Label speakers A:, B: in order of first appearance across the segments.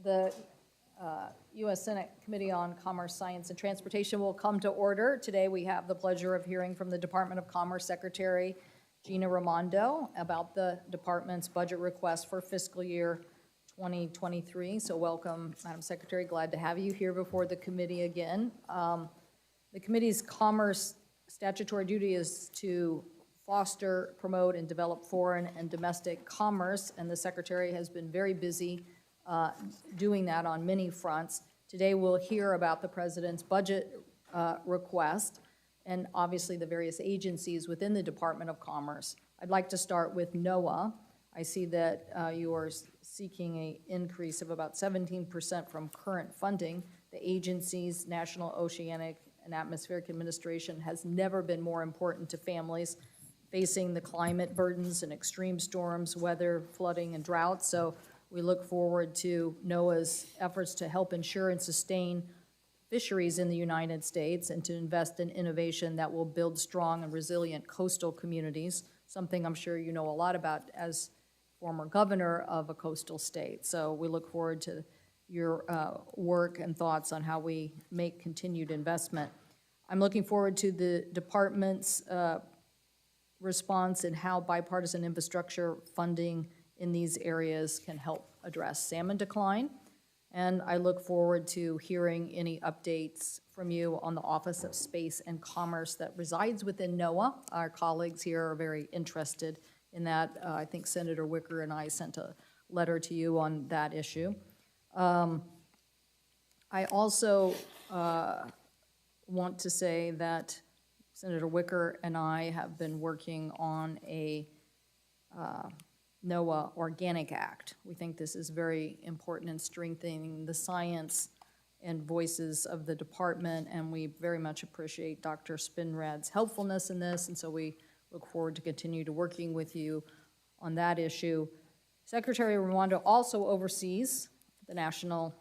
A: The U.S. Senate Committee on Commerce, Science, and Transportation will come to order. Today we have the pleasure of hearing from the Department of Commerce Secretary Gina Raimondo about the department's budget request for fiscal year 2023. So welcome, Madam Secretary. Glad to have you here before the committee again. The committee's commerce statutory duty is to foster, promote, and develop foreign and domestic commerce, and the Secretary has been very busy doing that on many fronts. Today we'll hear about the President's budget request and obviously the various agencies within the Department of Commerce. I'd like to start with Noaa. I see that you are seeking an increase of about 17% from current funding. The agency's National Oceanic and Atmospheric Administration has never been more important to families facing the climate burdens and extreme storms, weather, flooding, and drought. So we look forward to NOAA's efforts to help ensure and sustain fisheries in the United States and to invest in innovation that will build strong and resilient coastal communities, something I'm sure you know a lot about as former governor of a coastal state. So we look forward to your work and thoughts on how we make continued investment. I'm looking forward to the department's response and how bipartisan infrastructure funding in these areas can help address salmon decline. And I look forward to hearing any updates from you on the Office of Space and Commerce that resides within NOAA. Our colleagues here are very interested in that. I think Senator Wicker and I sent a letter to you on that issue. I also want to say that Senator Wicker and I have been working on a Noaa Organic Act. We think this is very important in strengthening the science and voices of the department, and we very much appreciate Dr. Spinrad's helpfulness in this, and so we look forward to continue to working with you on that issue. Secretary Raimondo also oversees the National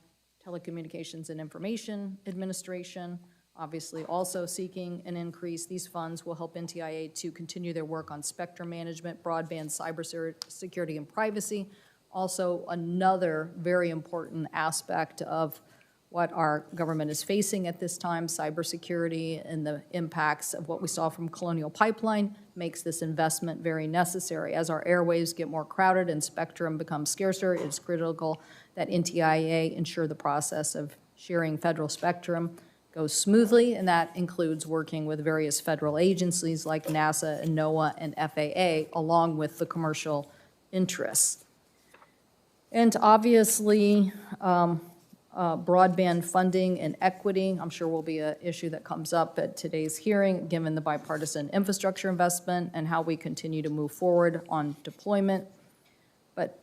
A: Telecommunications and Information Administration, obviously also seeking an increase. These funds will help NTIA to continue their work on spectrum management, broadband, cybersecurity, and privacy. Also, another very important aspect of what our government is facing at this time, cybersecurity and the impacts of what we saw from Colonial Pipeline makes this investment very necessary. As our airwaves get more crowded and spectrum becomes scarcer, it's critical that NTIA ensure the process of sharing federal spectrum goes smoothly, and that includes working with various federal agencies like NASA and NOAA and FAA, along with the commercial interests. And obviously, broadband funding and equity, I'm sure will be an issue that comes up at today's hearing, given the bipartisan infrastructure investment and how we continue to move forward on deployment. But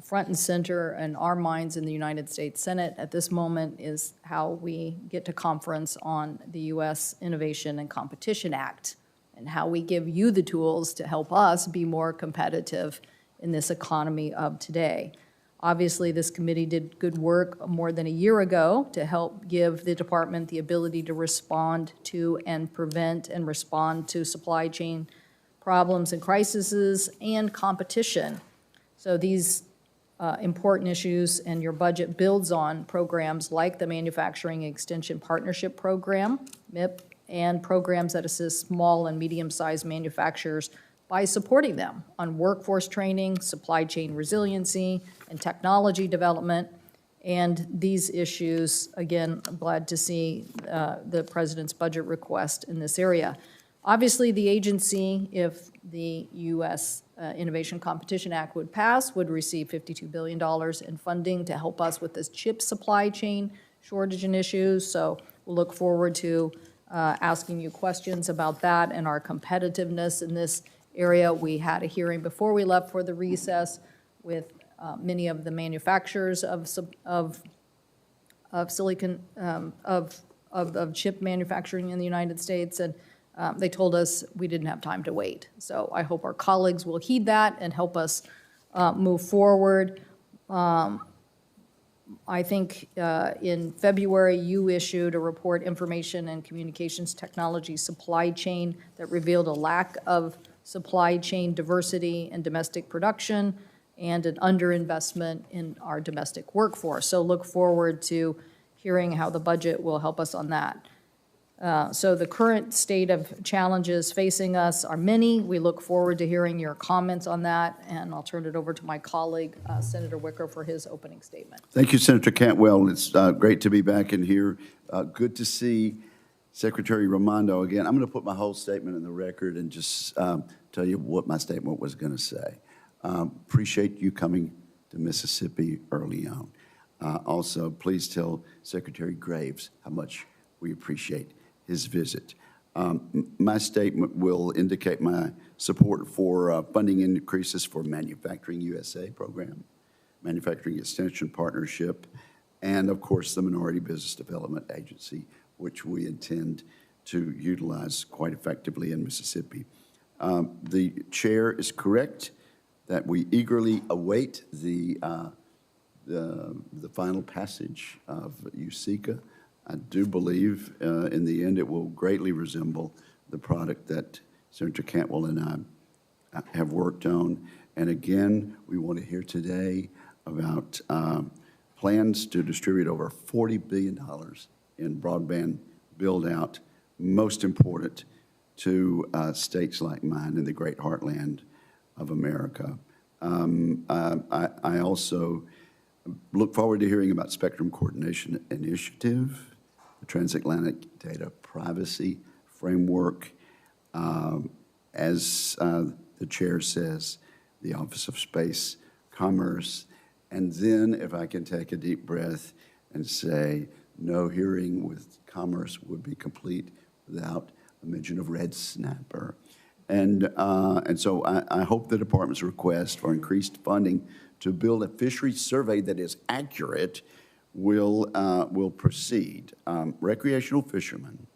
A: front and center in our minds in the United States Senate at this moment is how we get to conference on the U.S. Innovation and Competition Act and how we give you the tools to help us be more competitive in this economy of today. Obviously, this committee did good work more than a year ago to help give the department the ability to respond to and prevent and respond to supply chain problems and crises and competition. So these important issues and your budget builds on programs like the Manufacturing Extension Partnership Program, MIP, and programs that assist small and medium-sized manufacturers by supporting them on workforce training, supply chain resiliency, and technology development. And these issues, again, I'm glad to see the President's budget request in this area. Obviously, the agency, if the U.S. Innovation Competition Act would pass, would receive $52 billion in funding to help us with this chip supply chain shortage and issues. So we'll look forward to asking you questions about that and our competitiveness in this area. We had a hearing before we left for the recess with many of the manufacturers of silicon, of chip manufacturing in the United States, and they told us we didn't have time to wait. So I hope our colleagues will heed that and help us move forward. I think in February you issued a report, Information and Communications Technology Supply Chain, that revealed a lack of supply chain diversity and domestic production, and an underinvestment in our domestic workforce. So look forward to hearing how the budget will help us on that. So the current state of challenges facing us are many. We look forward to hearing your comments on that, and I'll turn it over to my colleague, Senator Wicker, for his opening statement.
B: Thank you, Senator Cantwell. It's great to be back in here. Good to see Secretary Raimondo again. I'm going to put my whole statement in the record and just tell you what my statement was going to say. Appreciate you coming to Mississippi early on. Also, please tell Secretary Graves how much we appreciate his visit. My statement will indicate my support for funding increases for Manufacturing USA program, Manufacturing Extension Partnership, and of course the Minority Business Development Agency, which we intend to utilize quite effectively in Mississippi. The chair is correct that we eagerly await the final passage of USICA. I do believe in the end it will greatly resemble the product that Senator Cantwell and I have worked on. And again, we want to hear today about plans to distribute over $40 billion in broadband build-out, most important to states like mine in the great heartland of America. I also look forward to hearing about Spectrum Coordination Initiative, the Transatlantic Data Privacy Framework. As the chair says, the Office of Space Commerce. And then, if I can take a deep breath and say, no hearing with Commerce would be complete without a mention of Red Snapper. And so I hope the department's request for increased funding to build a fisheries survey that is accurate will proceed. Recreational fishermen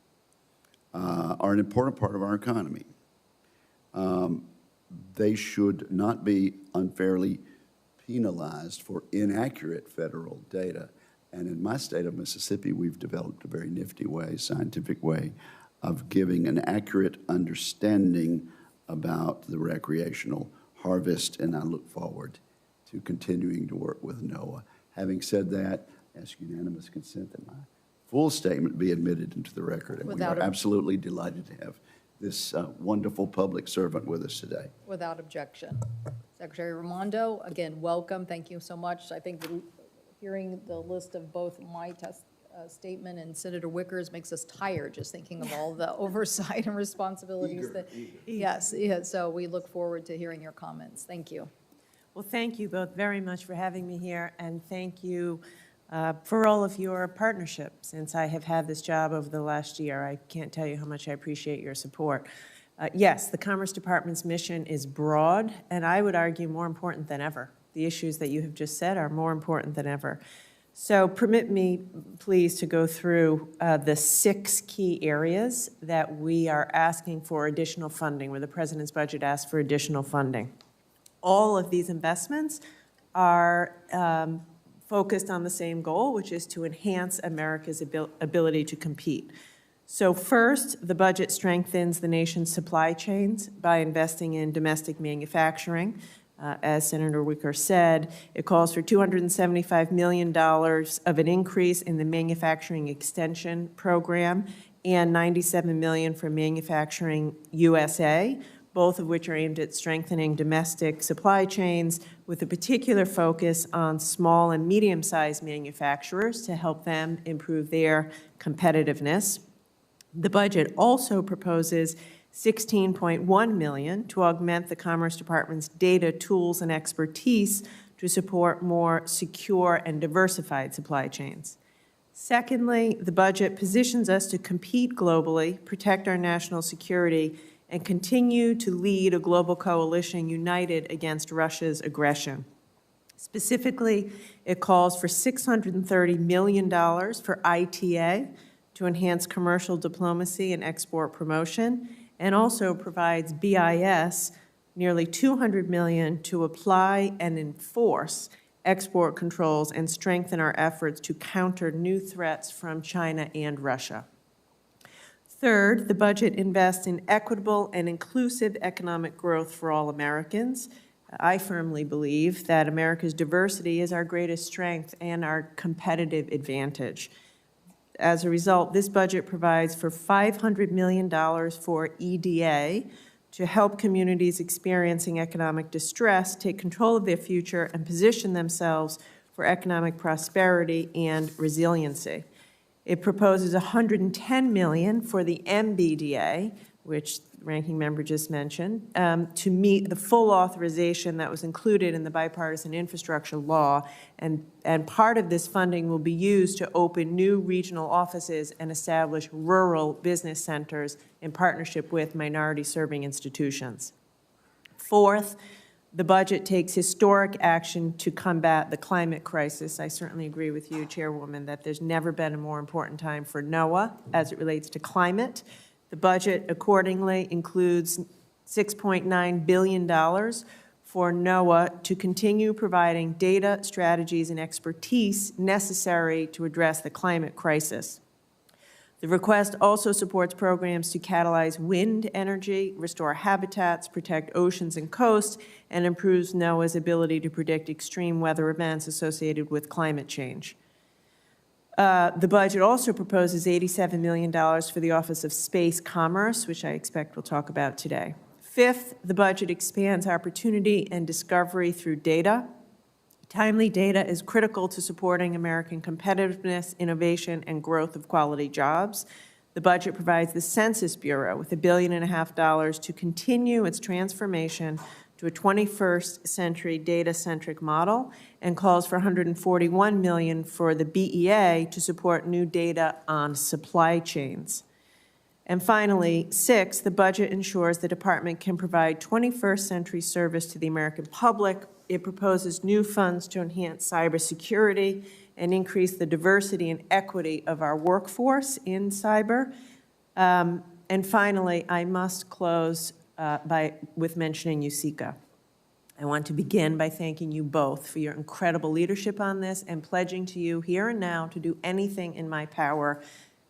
B: are an important part of our economy. They should not be unfairly penalized for inaccurate federal data. And in my state of Mississippi, we've developed a very nifty way, scientific way, of giving an accurate understanding about the recreational harvest, and I look forward to continuing to work with Noaa. Having said that, I ask unanimous consent that my full statement be admitted into the record, and we are absolutely delighted to have this wonderful public servant with us today.
A: Without objection. Secretary Raimondo, again, welcome. Thank you so much. I think hearing the list of both my statement and Senator Wicker's makes us tired just thinking of all the oversight and responsibilities Yes, so we look forward to hearing your comments. Thank you.
C: Well, thank you both very much for having me here, and thank you for all of your partnership since I have had this job over the last year. I can't tell you how much I appreciate your support. Yes, the Commerce Department's mission is broad, and I would argue more important than ever. The issues that you have just said are more important than ever. So permit me, please, to go through the 6 key areas that we are asking for additional funding, where the President's budget asks for additional funding. All of these investments are focused on the same goal, which is to enhance America's ability to compete. So first, the budget strengthens the nation's supply chains by investing in domestic manufacturing. As Senator Wicker said, it calls for $275 million of an increase in the Manufacturing Extension Program and $97 million for Manufacturing USA, both of which are aimed at strengthening domestic supply chains with a particular focus on small and medium-sized manufacturers to help them improve their competitiveness. The budget also proposes $16.1 million to augment the Commerce Department's data, tools, and expertise to support more secure and diversified supply chains. Secondly, the budget positions us to compete globally, protect our national security, and continue to lead a global coalition united against Russia's aggression. Specifically, it calls for $630 million for ITA to enhance commercial diplomacy and export promotion, and also provides BIS nearly $200 million to apply and enforce export controls and strengthen our efforts to counter new threats from China and Russia. Third, the budget invests in equitable and inclusive economic growth for all Americans. I firmly believe that America's diversity is our greatest strength and our competitive advantage. As a result, this budget provides for $500 million for EDA to help communities experiencing economic distress take control of their future and position themselves for economic prosperity and resiliency. It proposes $110 million for the MBDA, which the ranking member just mentioned, to meet the full authorization that was included in the Bipartisan Infrastructure Law. And part of this funding will be used to open new regional offices and establish rural business centers in partnership with minority-serving institutions. Fourth, the budget takes historic action to combat the climate crisis. I certainly agree with you, Chairwoman, that there's never been a more important time for NOAA as it relates to climate. The budget accordingly includes $6.9 billion for NOAA to continue providing data, strategies, and expertise necessary to address the climate crisis. The request also supports programs to catalyze wind energy, restore habitats, protect oceans and coasts, and improves NOAA's ability to predict extreme weather events associated with climate change. The budget also proposes $87 million for the Office of Space Commerce, which I expect we'll talk about today. Fifth, the budget expands opportunity and discovery through data. Timely data is critical to supporting American competitiveness, innovation, and growth of quality jobs. The budget provides the Census Bureau with $1.5 billion to continue its transformation to a 21st century data-centric model and calls for $141 million for the BEA to support new data on supply chains. And finally, six, the budget ensures the department can provide 21st century service to the American public. It proposes new funds to enhance cybersecurity and increase the diversity and equity of our workforce in cyber. And finally, I must close with mentioning USICA. I want to begin by thanking you both for your incredible leadership on this and pledging to you here and now to do anything in my power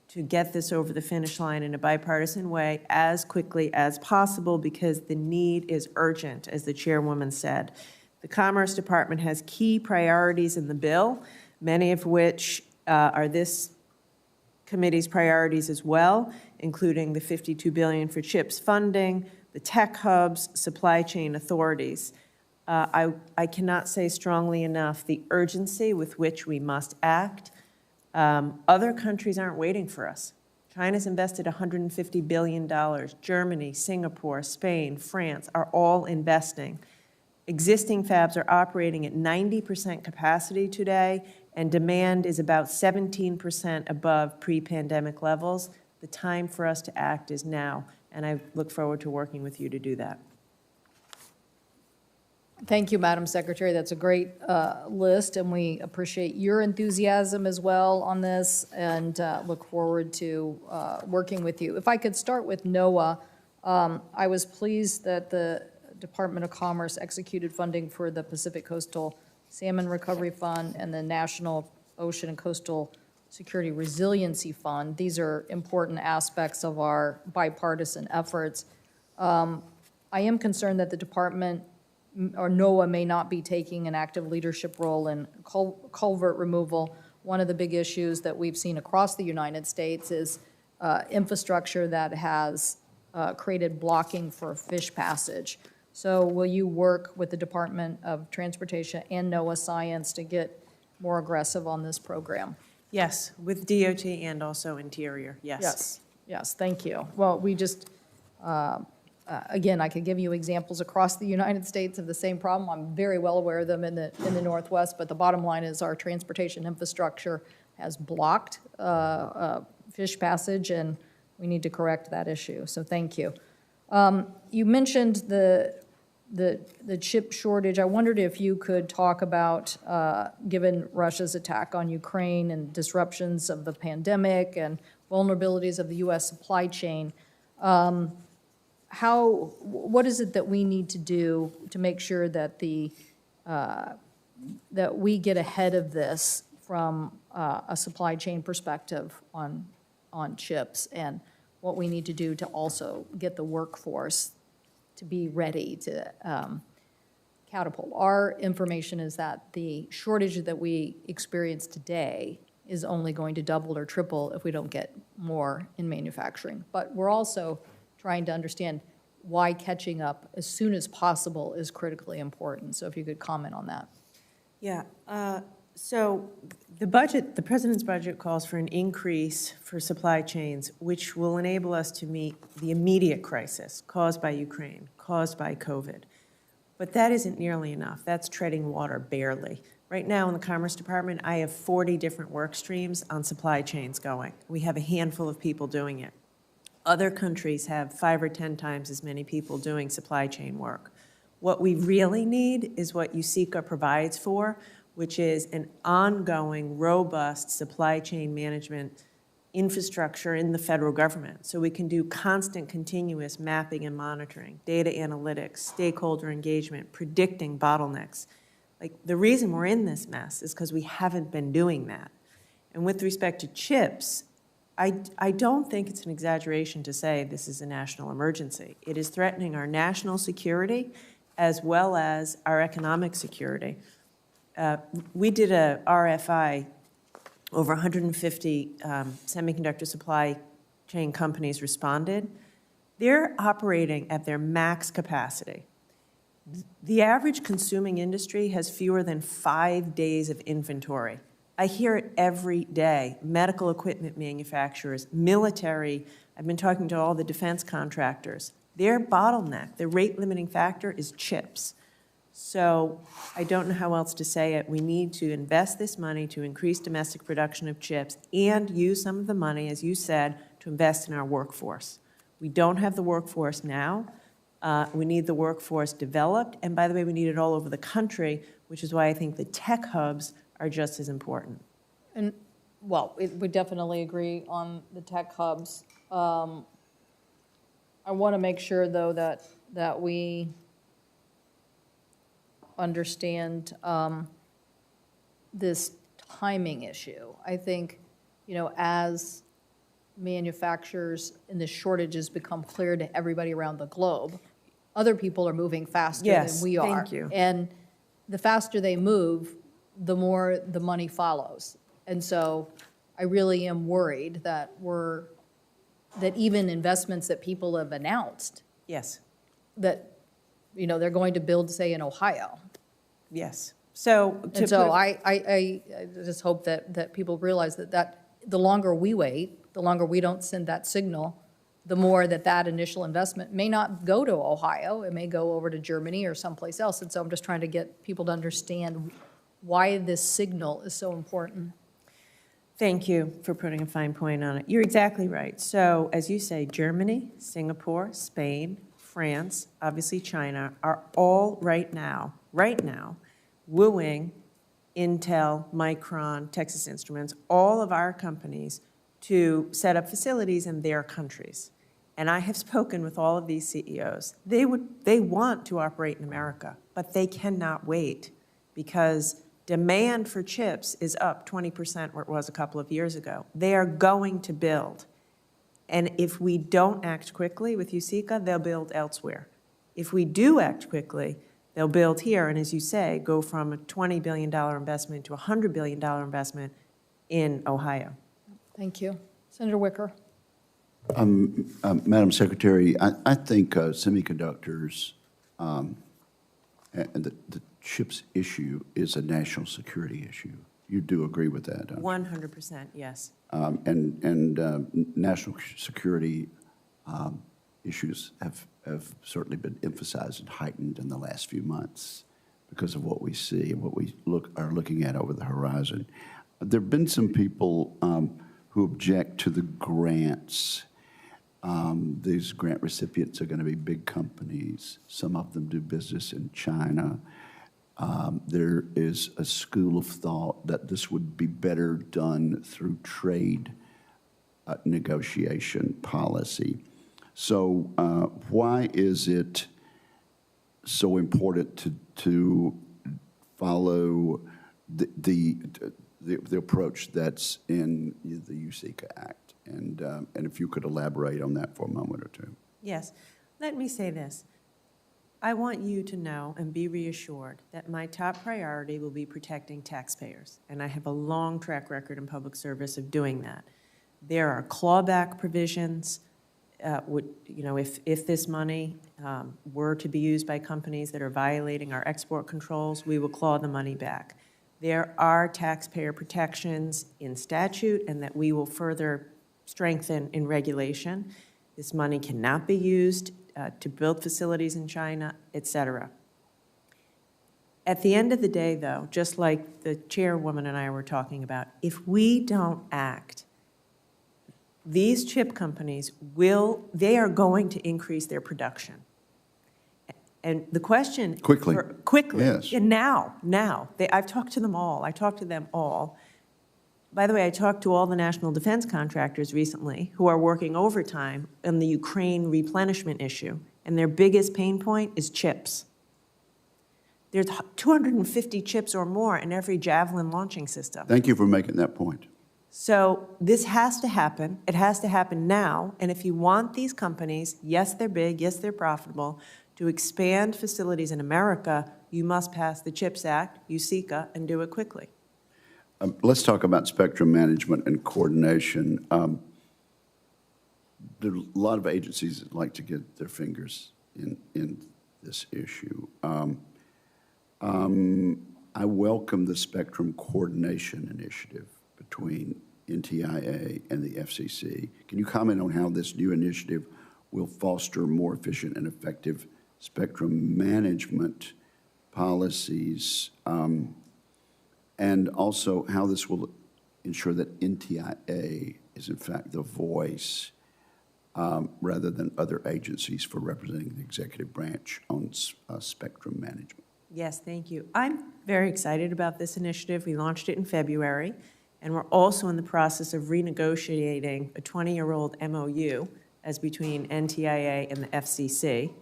C: to get this over the finish line in a bipartisan way as quickly as possible, because the need is urgent, as the chairwoman said. The Commerce Department has key priorities in the bill, many of which are this committee's priorities as well, including the $52 billion for CHIPS funding, the tech hubs, supply chain authorities. I cannot say strongly enough the urgency with which we must act. Other countries aren't waiting for us. China's invested $150 billion. Germany, Singapore, Spain, France are all investing. Existing fabs are operating at 90% capacity today, and demand is about 17% above pre-pandemic levels. The time for us to act is now, and I look forward to working with you to do that.
A: Thank you, Madam Secretary. That's a great list, and we appreciate your enthusiasm as well on this, and look forward to working with you. If I could start with NOAA, I was pleased that the Department of Commerce executed funding for the Pacific Coastal Salmon Recovery Fund and the National Ocean and Coastal Security Resiliency Fund. These are important aspects of our bipartisan efforts. I am concerned that the department or NOAA may not be taking an active leadership role in culvert removal. One of the big issues that we've seen across the United States is infrastructure that has created blocking for fish passage. So will you work with the Department of Transportation and NOAA Science to get more aggressive on this program?
C: Yes, with DOT and also Interior, yes.
A: Yes, yes, thank you. Well, we just, again, I could give you examples across the United States of the same problem. I'm very well aware of them in the Northwest, but the bottom line is our transportation infrastructure has blocked fish passage, and we need to correct that issue, so thank you. You mentioned the chip shortage. I wondered if you could talk about, given Russia's attack on Ukraine and disruptions of the pandemic and vulnerabilities of the U.S. supply chain, what is it that we need to do to make sure that that we get ahead of this from a supply chain perspective on chips, and what we need to do to also get the workforce to be ready to catapult. Our information is that the shortage that we experience today is only going to double or triple if we don't get more in manufacturing. But we're also trying to understand why catching up as soon as possible is critically important. So if you could comment on that.
C: Yeah, so the budget, the president's budget calls for an increase for supply chains, which will enable us to meet the immediate crisis caused by Ukraine, caused by COVID. But that isn't nearly enough. That's treading water, barely. Right now in the Commerce Department, I have 40 different work streams on supply chains going. We have a handful of people doing it. Other countries have 5 or 10 times as many people doing supply chain work. What we really need is what USICA provides for, which is an ongoing, robust supply chain management infrastructure in the federal government. So we can do constant, continuous mapping and monitoring, data analytics, stakeholder engagement, predicting bottlenecks. Like, the reason we're in this mess is because we haven't been doing that. And with respect to chips, I don't think it's an exaggeration to say this is a national emergency. It is threatening our national security as well as our economic security. We did a RFI. Over 150 semiconductor supply chain companies responded. They're operating at their max capacity. The average consuming industry has fewer than 5 days of inventory. I hear it every day. Medical equipment manufacturers, military, I've been talking to all the defense contractors. Their bottleneck, the rate limiting factor is chips. So I don't know how else to say it. We need to invest this money to increase domestic production of chips and use some of the money, as you said, to invest in our workforce. We don't have the workforce now. We need the workforce developed. And by the way, we need it all over the country, which is why I think the tech hubs are just as important.
A: And, well, we definitely agree on the tech hubs. I want to make sure, though, that we understand this timing issue. I think, as manufacturers and the shortages become clear to everybody around the globe, other people are moving faster than we are.
C: Thank you.
A: And the faster they move, the more the money follows. And so I really am worried that that even investments that people have announced,
C: Yes.
A: that they're going to build, say, in Ohio.
C: Yes. So
A: And so I just hope that people realize that the longer we wait, the longer we don't send that signal, the more that initial investment may not go to Ohio. It may go over to Germany or someplace else. And so I'm just trying to get people to understand why this signal is so important.
C: Thank you for putting a fine point on it. You're exactly right. So as you say, Germany, Singapore, Spain, France, obviously China, are all right now, wooing Intel, Micron, Texas Instruments, all of our companies to set up facilities in their countries. And I have spoken with all of these CEOs. They want to operate in America, but they cannot wait because demand for chips is up 20% where it was a couple of years ago. They are going to build. And if we don't act quickly with USICA, they'll build elsewhere. If we do act quickly, they'll build here, and as you say, go from a $20 billion investment to a $100 billion investment in Ohio.
A: Thank you. Senator Wicker.
B: Madam Secretary, I think semiconductors and the chips issue is a national security issue. You do agree with that, don't you?
C: 100%, yes.
B: National security issues have certainly been emphasized and heightened in the last few months because of what we see and what we are looking at over the horizon. There have been some people who object to the grants. These grant recipients are going to be big companies. Some of them do business in China. There is a school of thought that this would be better done through trade negotiation policy. So why is it so important to follow the approach that's in the USICA Act? And if you could elaborate on that for a moment or two.
C: Yes. Let me say this. I want you to know and be reassured that my top priority will be protecting taxpayers, and I have a long track record in public service of doing that. There are clawback provisions. If this money were to be used by companies that are violating our export controls, we will claw the money back. There are taxpayer protections in statute and that we will further strengthen in regulation. This money cannot be used to build facilities in China, et cetera. At the end of the day, though, just like the chairwoman and I were talking about, if we don't act, these chip companies they are going to increase their production. And the question...
B: Quickly.
C: Quickly.
B: Yes.
C: And now. I've talked to them all. I talked to them all. By the way, I talked to all the national defense contractors recently who are working overtime on the Ukraine replenishment issue, and their biggest pain point is chips. There's 250 chips or more in every Javelin launching system.
B: Thank you for making that point.
C: So this has to happen. It has to happen now. And if you want these companies, yes, they're big, yes, they're profitable, to expand facilities in America, you must pass the CHIPS Act, USICA, and do it quickly.
B: Let's talk about spectrum management and coordination. There are a lot of agencies that like to get their fingers in this issue. I welcome the spectrum coordination initiative between NTIA and the FCC. Can you comment on how this new initiative will foster more efficient and effective spectrum management policies, and also how this will ensure that NTIA is in fact the voice rather than other agencies for representing the executive branch on spectrum management?
C: Yes, thank you. I'm very excited about this initiative. We launched it in February, and we're also in the process of renegotiating a 20-year-old MOU as between NTIA and the FCC,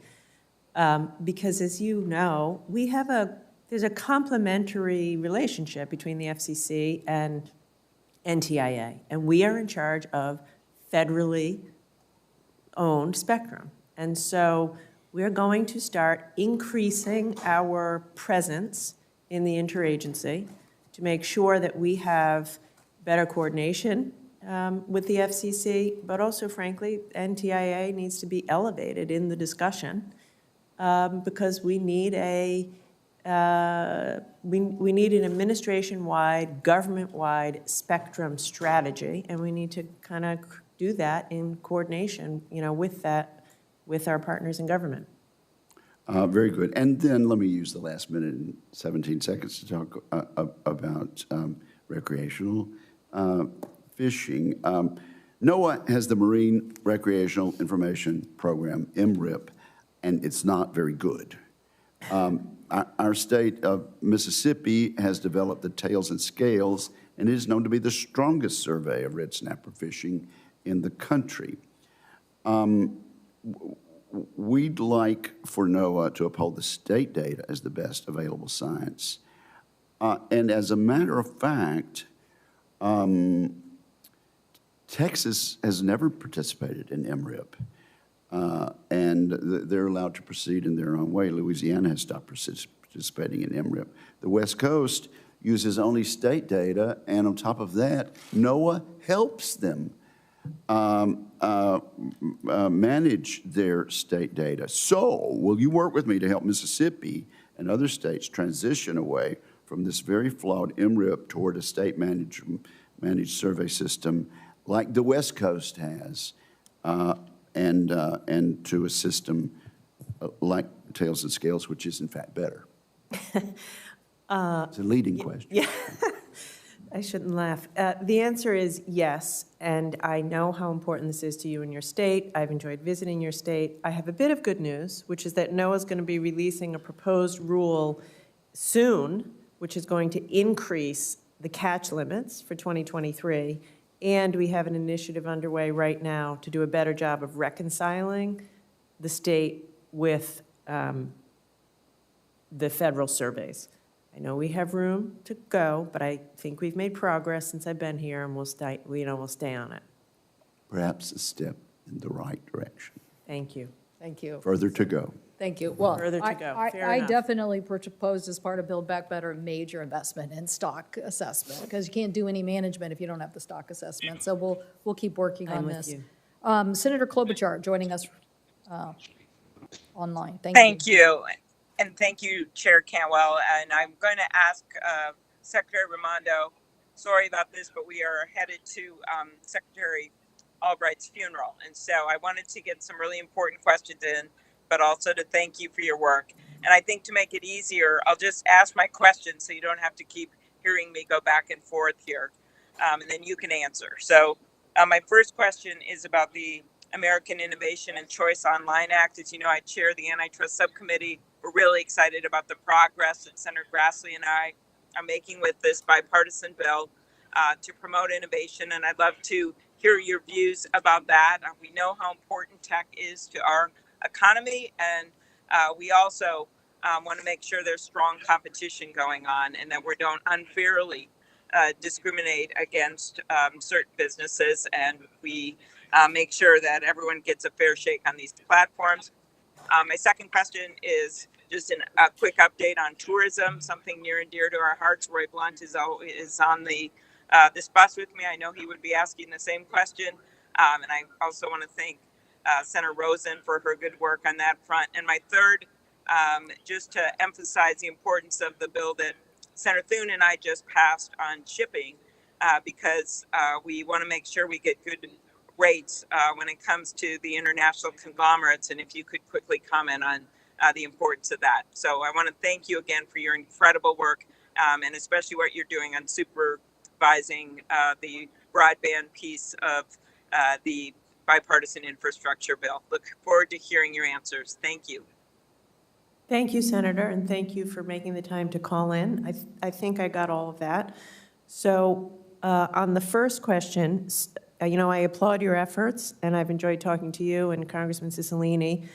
C: because as you know, there's a complementary relationship between the FCC and NTIA, and we are in charge of federally owned spectrum. And so we're going to start increasing our presence in the interagency to make sure that we have better coordination with the FCC, but also, frankly, NTIA needs to be elevated in the discussion because we need we need an administration-wide, government-wide spectrum strategy, and we need to kind of do that in coordination, with our partners in government.
B: Very good. And then let me use the last minute and 17 seconds to talk about recreational fishing. NOAA has the Marine Recreational Information Program, MRIP, and it's not very good. Our state of Mississippi has developed the Tails and Scales, and it is known to be the strongest survey of red snapper fishing in the country. We'd like for NOAA to uphold the state data as the best available science. And as a matter of fact, Texas has never participated in MRIP, and they're allowed to proceed in their own way. Louisiana has stopped participating in MRIP. The West Coast uses only state data, and on top of that, NOAA helps them manage their state data. So, will you work with me to help Mississippi and other states transition away from this very flawed MRIP toward a state managed survey system like the West Coast has, and to a system like Tails and Scales, which is in fact better? It's a leading question.
C: Yeah. I shouldn't laugh. The answer is yes, and I know how important this is to you and your state. I've enjoyed visiting your state. I have a bit of good news, which is that NOAA is going to be releasing a proposed rule soon, which is going to increase the catch limits for 2023, and we have an initiative underway right now to do a better job of reconciling the state with the federal surveys. I know we have room to go, but I think we've made progress since I've been here, and we'll stay on it.
B: Perhaps a step in the right direction.
C: Thank you.
A: Thank you.
B: Further to go.
A: Thank you. Well,
C: Further to go. Fair
A: I
C: enough.
A: definitely proposed as part of Build Back Better a major investment in stock assessment, because you can't do any management if you don't have the stock assessment. So we'll keep working on
C: I'm with
A: this.
C: you.
A: Senator Klobuchar joining us online. Thank you.
D: Thank you. And thank you, Chair Cantwell. And I'm going to ask Secretary Raimondo, sorry about this, but we are headed to Secretary Albright's funeral. And so I wanted to get some really important questions in, but also to thank you for your work. And I think to make it easier, I'll just ask my questions so you don't have to keep hearing me go back and forth here. And then you can answer. So my first question is about the American Innovation and Choice Online Act. As you know, I chair the Antitrust Subcommittee. We're really excited about the progress that Senator Grassley and I are making with this bipartisan bill to promote innovation. And I'd love to hear your views about that. We know how important tech is to our economy, and we also want to make sure there's strong competition going on and that we don't unfairly discriminate against certain businesses, and we make sure that everyone gets a fair shake on these platforms. My second question is just a quick update on tourism, something near and dear to our hearts. Roy Blunt is on this bus with me. I know he would be asking the same question. And I also want to thank Senator Rosen for her good work on that front. And my third, just to emphasize the importance of the bill that Senator Thune and I just passed on shipping, because we want to make sure we get good rates when it comes to the international conglomerates. And if you could quickly comment on the importance of that. So I want to thank you again for your incredible work, and especially what you're doing on supervising the broadband piece of the bipartisan infrastructure bill. Look forward to hearing your answers. Thank you.
C: Thank you, Senator, and thank you for making the time to call in. I think I got all of that. So on the first question, I applaud your efforts, and I've enjoyed talking to you and Congressman Cicilline,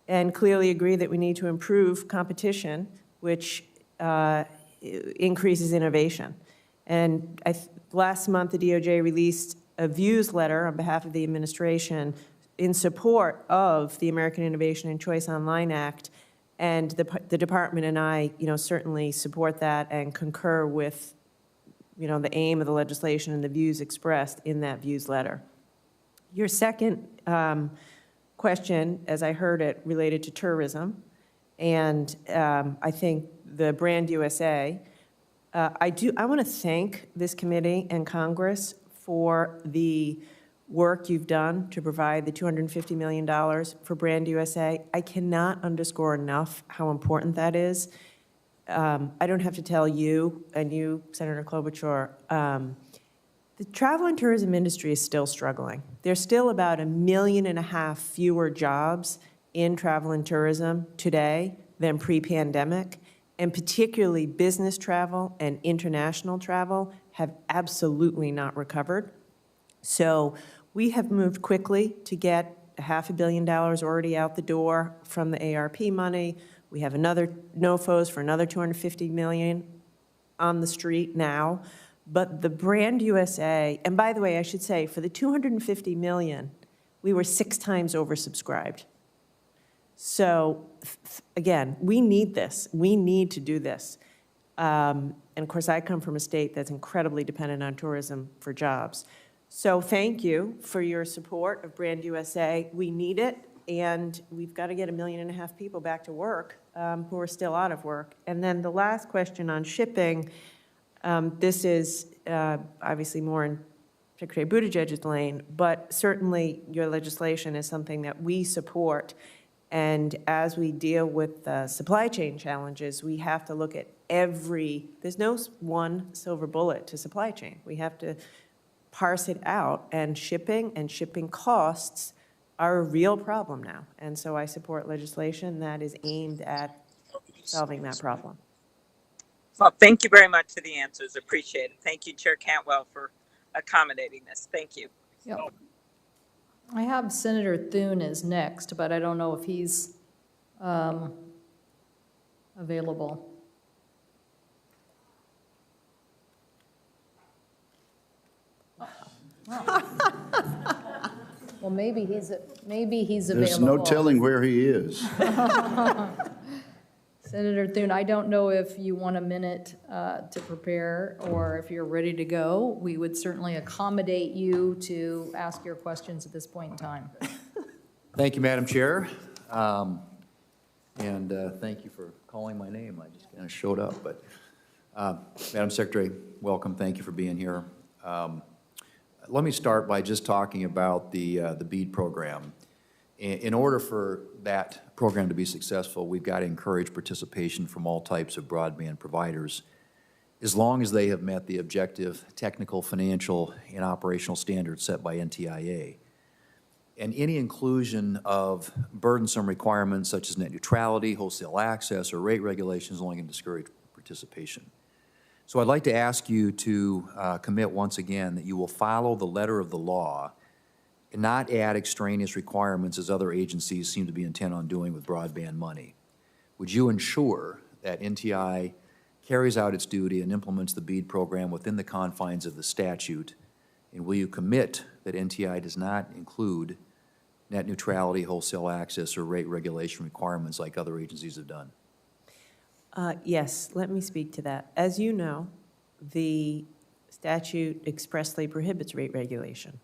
C: and clearly agree that we need to improve competition, which increases innovation. And last month, the DOJ released a views letter on behalf of the administration in support of the American Innovation and Choice Online Act, and the department and I, certainly support that and concur with, the aim of the legislation and the views expressed in that views letter. Your second question, as I heard it, related to tourism, and I think the Brand USA. I want to thank this committee and Congress for the work you've done to provide the $250 million for Brand USA. I cannot underscore enough how important that is. I don't have to tell you, and you, Senator Klobuchar, the travel and tourism industry is still struggling. There's still about 1.5 million fewer jobs in travel and tourism today than pre-pandemic, and particularly business travel and international travel have absolutely not recovered. So we have moved quickly to get $500 million already out the door from the ARP money. We have another NOFOs for another $250 million on the street now. But the Brand USA, and by the way, I should say, for the $250 million, we were 6 times oversubscribed. So again, we need this. We need to do this. And of course, I come from a state that's incredibly dependent on tourism for jobs. So thank you for your support of Brand USA. We need it, and we've got to get 1.5 million people back to work who are still out of work. And then the last question on shipping, this is obviously more in Secretary Buttigieg's lane, but certainly your legislation is something that we support. And as we deal with supply chain challenges, we have to look at there's no one silver bullet to supply chain. We have to parse it out, and shipping costs are a real problem now. And so I support legislation that is aimed at solving that problem.
D: Well, thank you very much for the answers. Appreciate it. Thank you, Chair Cantwell, for accommodating this. Thank you.
A: Yep. I have Senator Thune is next, but I don't know if he's available. Well, Well, maybe he's available.
B: There's no telling where he is.
A: Senator Thune, I don't know if you want a minute to prepare or if you're ready to go. We would certainly accommodate you to ask your questions at this point in time.
E: Thank you, Madam Chair. And thank you for calling my name. I just kind of showed up. But Madam Secretary, welcome. Thank you for being here. Let me start by just talking about the BEAD program. In order for that program to be successful, we've got to encourage participation from all types of broadband providers, as long as they have met the objective, technical, financial, and operational standards set by NTIA. And any inclusion of burdensome requirements such as net neutrality, wholesale access, or rate regulations is only going to discourage participation. So I'd like to ask you to commit once again that you will follow the letter of the law and not add extraneous requirements as other agencies seem to be intent on doing with broadband money. Would you ensure that NTI carries out its duty and implements the BEAD program within the confines of the statute? And will you commit that NTI does not include net neutrality, wholesale access, or rate regulation requirements like other agencies have done?
C: Yes, let me speak to that. As you know, the statute expressly prohibits rate regulation,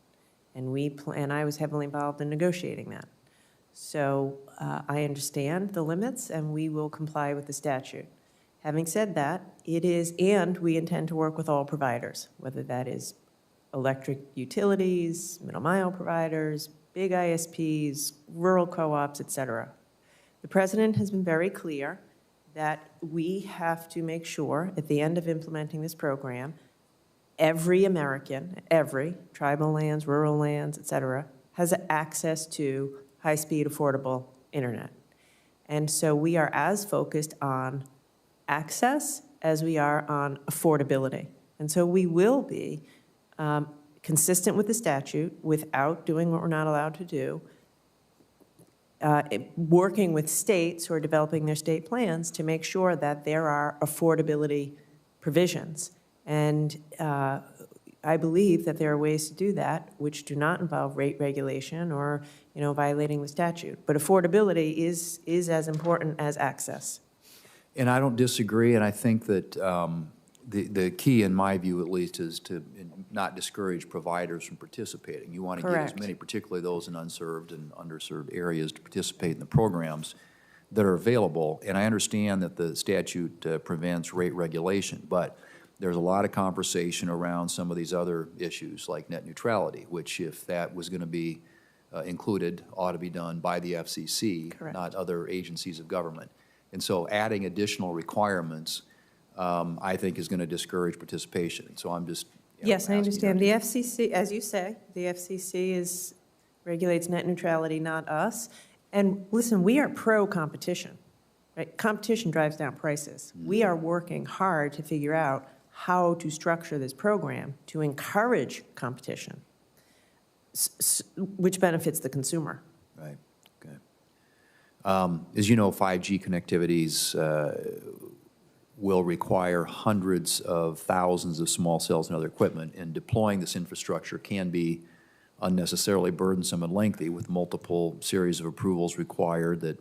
C: and I was heavily involved in negotiating that. So I understand the limits, and we will comply with the statute. Having said that, and we intend to work with all providers, whether that is electric utilities, middle mile providers, big ISPs, rural co-ops, et cetera. The President has been very clear that we have to make sure at the end of implementing this program, every American, every tribal lands, rural lands, et cetera, has access to high-speed, affordable internet. And so we are as focused on access as we are on affordability. And so we will be consistent with the statute without doing what we're not allowed to do, working with states who are developing their state plans to make sure that there are affordability provisions. And I believe that there are ways to do that which do not involve rate regulation or, violating the statute. But affordability is as important as access.
E: And I don't disagree, and I think that the key, in my view at least, is to not discourage providers from participating. You want to get as many, particularly those in unserved and underserved areas, to participate in the programs that are available. And I understand that the statute prevents rate regulation, but there's a lot of conversation around some of these other issues like net neutrality, which if that was going to be included, ought to be done by the FCC, not other agencies of government. And so adding additional requirements, I think, is going to discourage participation. So I'm just
C: yes, I understand. The FCC, as you say, the FCC regulates net neutrality, not us. And listen, we are pro-competition. Right? Competition drives down prices. We are working hard to figure out how to structure this program to encourage competition, which benefits the consumer.
E: Right. Okay. As you know, 5G connectivities will require hundreds of thousands of small cells and other equipment, and deploying this infrastructure can be unnecessarily burdensome and lengthy, with multiple series of approvals required that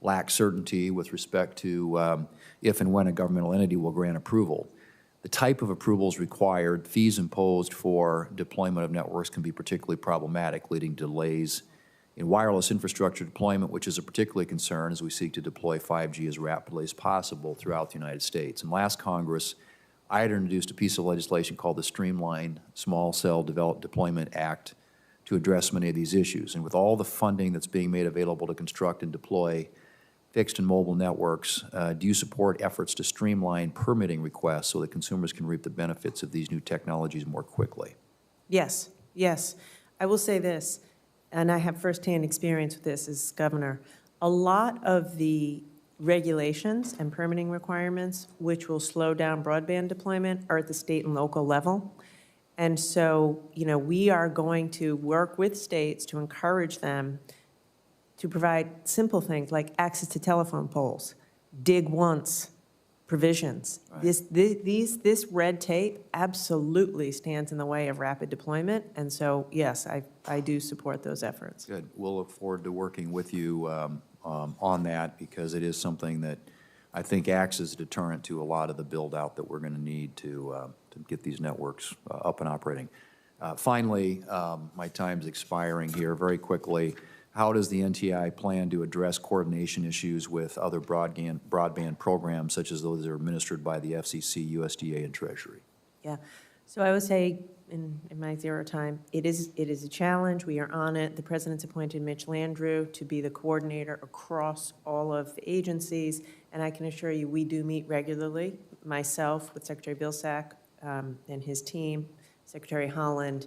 E: lack certainty with respect to if and when a governmental entity will grant approval. The type of approvals required, fees imposed for deployment of networks can be particularly problematic, leading to delays in wireless infrastructure deployment, which is a particular concern as we seek to deploy 5G as rapidly as possible throughout the United States. And last Congress, I had introduced a piece of legislation called the Streamline Small Cell Deployment Act to address many of these issues. And with all the funding that's being made available to construct and deploy fixed and mobile networks, do you support efforts to streamline permitting requests so that consumers can reap the benefits of these new technologies more quickly?
C: Yes, yes. I will say this, and I have firsthand experience with this as governor. A lot of the regulations and permitting requirements which will slow down broadband deployment are at the state and local level. And so, we are going to work with states to encourage them to provide simple things like access to telephone poles, dig once, provisions. This red tape absolutely stands in the way of rapid deployment, and so, yes, I do support those efforts.
E: Good. We'll look forward to working with you on that, because it is something that I think acts as a deterrent to a lot of the build-out that we're going to need to get these networks up and operating. Finally, my time's expiring here very quickly. How does the NTI plan to address coordination issues with other broadband programs, such as those that are administered by the FCC, USDA, and Treasury?
C: Yeah, so I would say, in my zero time, it is a challenge. We are on it. The President's appointed Mitch Landrieu to be the coordinator across all of the agencies, and I can assure you, we do meet regularly, myself with Secretary Vilsack and his team, Secretary Holland,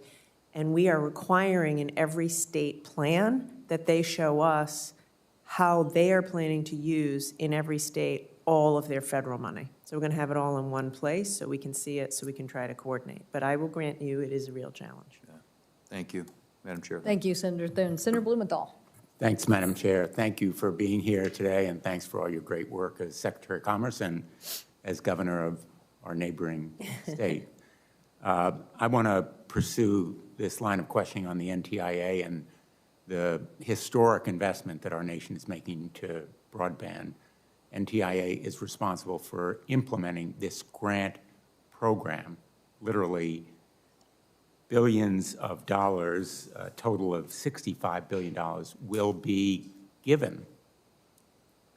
C: and we are requiring in every state plan that they show us how they are planning to use in every state all of their federal money. So we're going to have it all in one place so we can see it, so we can try to coordinate. But I will grant you, it is a real challenge.
E: Yeah. Thank you, Madam Chair.
A: Thank you, Senator Thune. Senator Blumenthal.
F: Thanks, Madam Chair. Thank you for being here today, and thanks for all your great work as Secretary of Commerce and as governor of our neighboring state. I want to pursue this line of questioning on the NTIA and the historic investment that our nation is making to broadband. NTIA is responsible for implementing this grant program, literally billions of dollars, a total of $65 billion will be given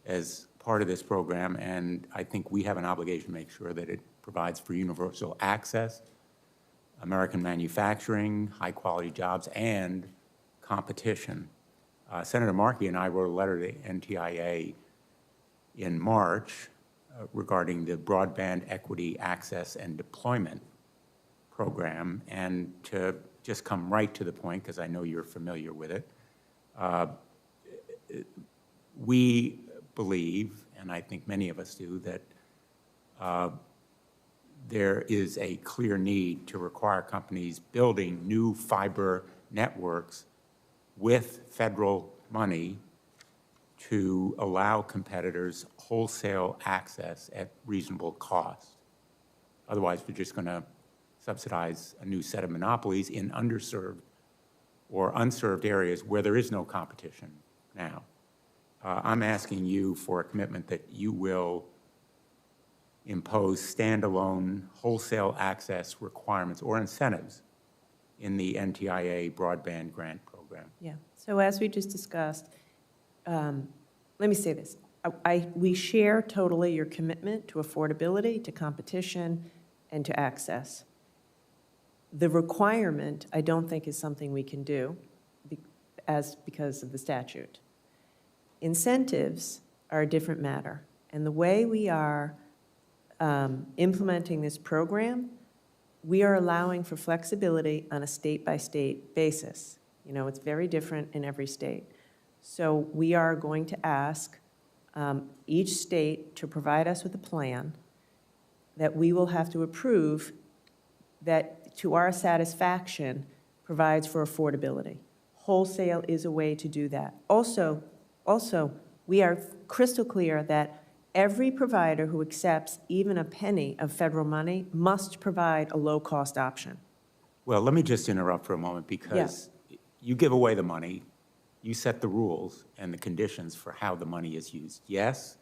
F: as part of this program, and I think we have an obligation to make sure that it provides for universal access, American manufacturing, high-quality jobs, and competition. Senator Markey and I wrote a letter to NTIA in March regarding the Broadband Equity Access and Deployment Program, and to just come right to the point, because I know you're familiar with it, we believe, and I think many of us do, that there is a clear need to require companies building new fiber networks with federal money to allow competitors wholesale access at reasonable cost. Otherwise, we're just going to subsidize a new set of monopolies in underserved or unserved areas where there is no competition now. I'm asking you for a commitment that you will impose standalone wholesale access requirements or incentives in the NTIA broadband grant program.
C: Yeah, so as we just discussed, let me say this. We share totally your commitment to affordability, to competition, and to access. The requirement, I don't think, is something we can do because of the statute. Incentives are a different matter, and the way we are implementing this program, we are allowing for flexibility on a state-by-state basis. You know, it's very different in every state. So we are going to ask each state to provide us with a plan that we will have to approve that, to our satisfaction, provides for affordability. Wholesale is a way to do that. Also, we are crystal clear that every provider who accepts even a penny of federal money must provide a low-cost option.
F: Well, let me just interrupt for a moment, because you give away the money, you set the rules and the conditions for how the money is used. Yes,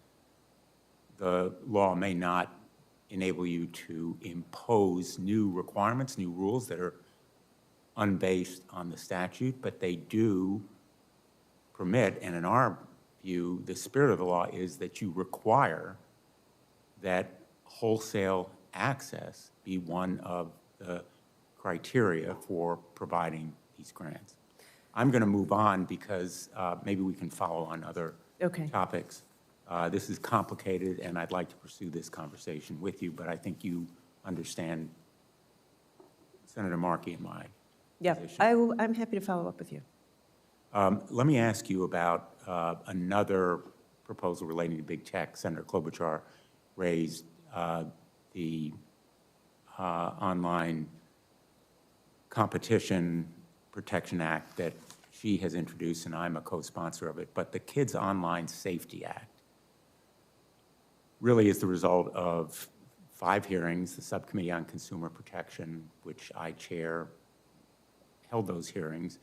F: the law may not enable you to impose new requirements, new rules that are unbased on the statute, but they do permit, and in our view, the spirit of the law is that you require that wholesale access be one of the criteria for providing these grants. I'm going to move on because maybe we can follow on other topics. This is complicated, and I'd like to pursue this conversation with you, but I think you understand Senator Markey and my position.
C: I'm happy to follow up with you.
F: Let me ask you about another proposal relating to big tech. Senator Klobuchar raised the Online Competition Protection Act that she has introduced, and I'm a co-sponsor of it, but the Kids Online Safety Act. really is the result of 5 hearings. The Subcommittee on Consumer Protection, which I chair, held those hearings,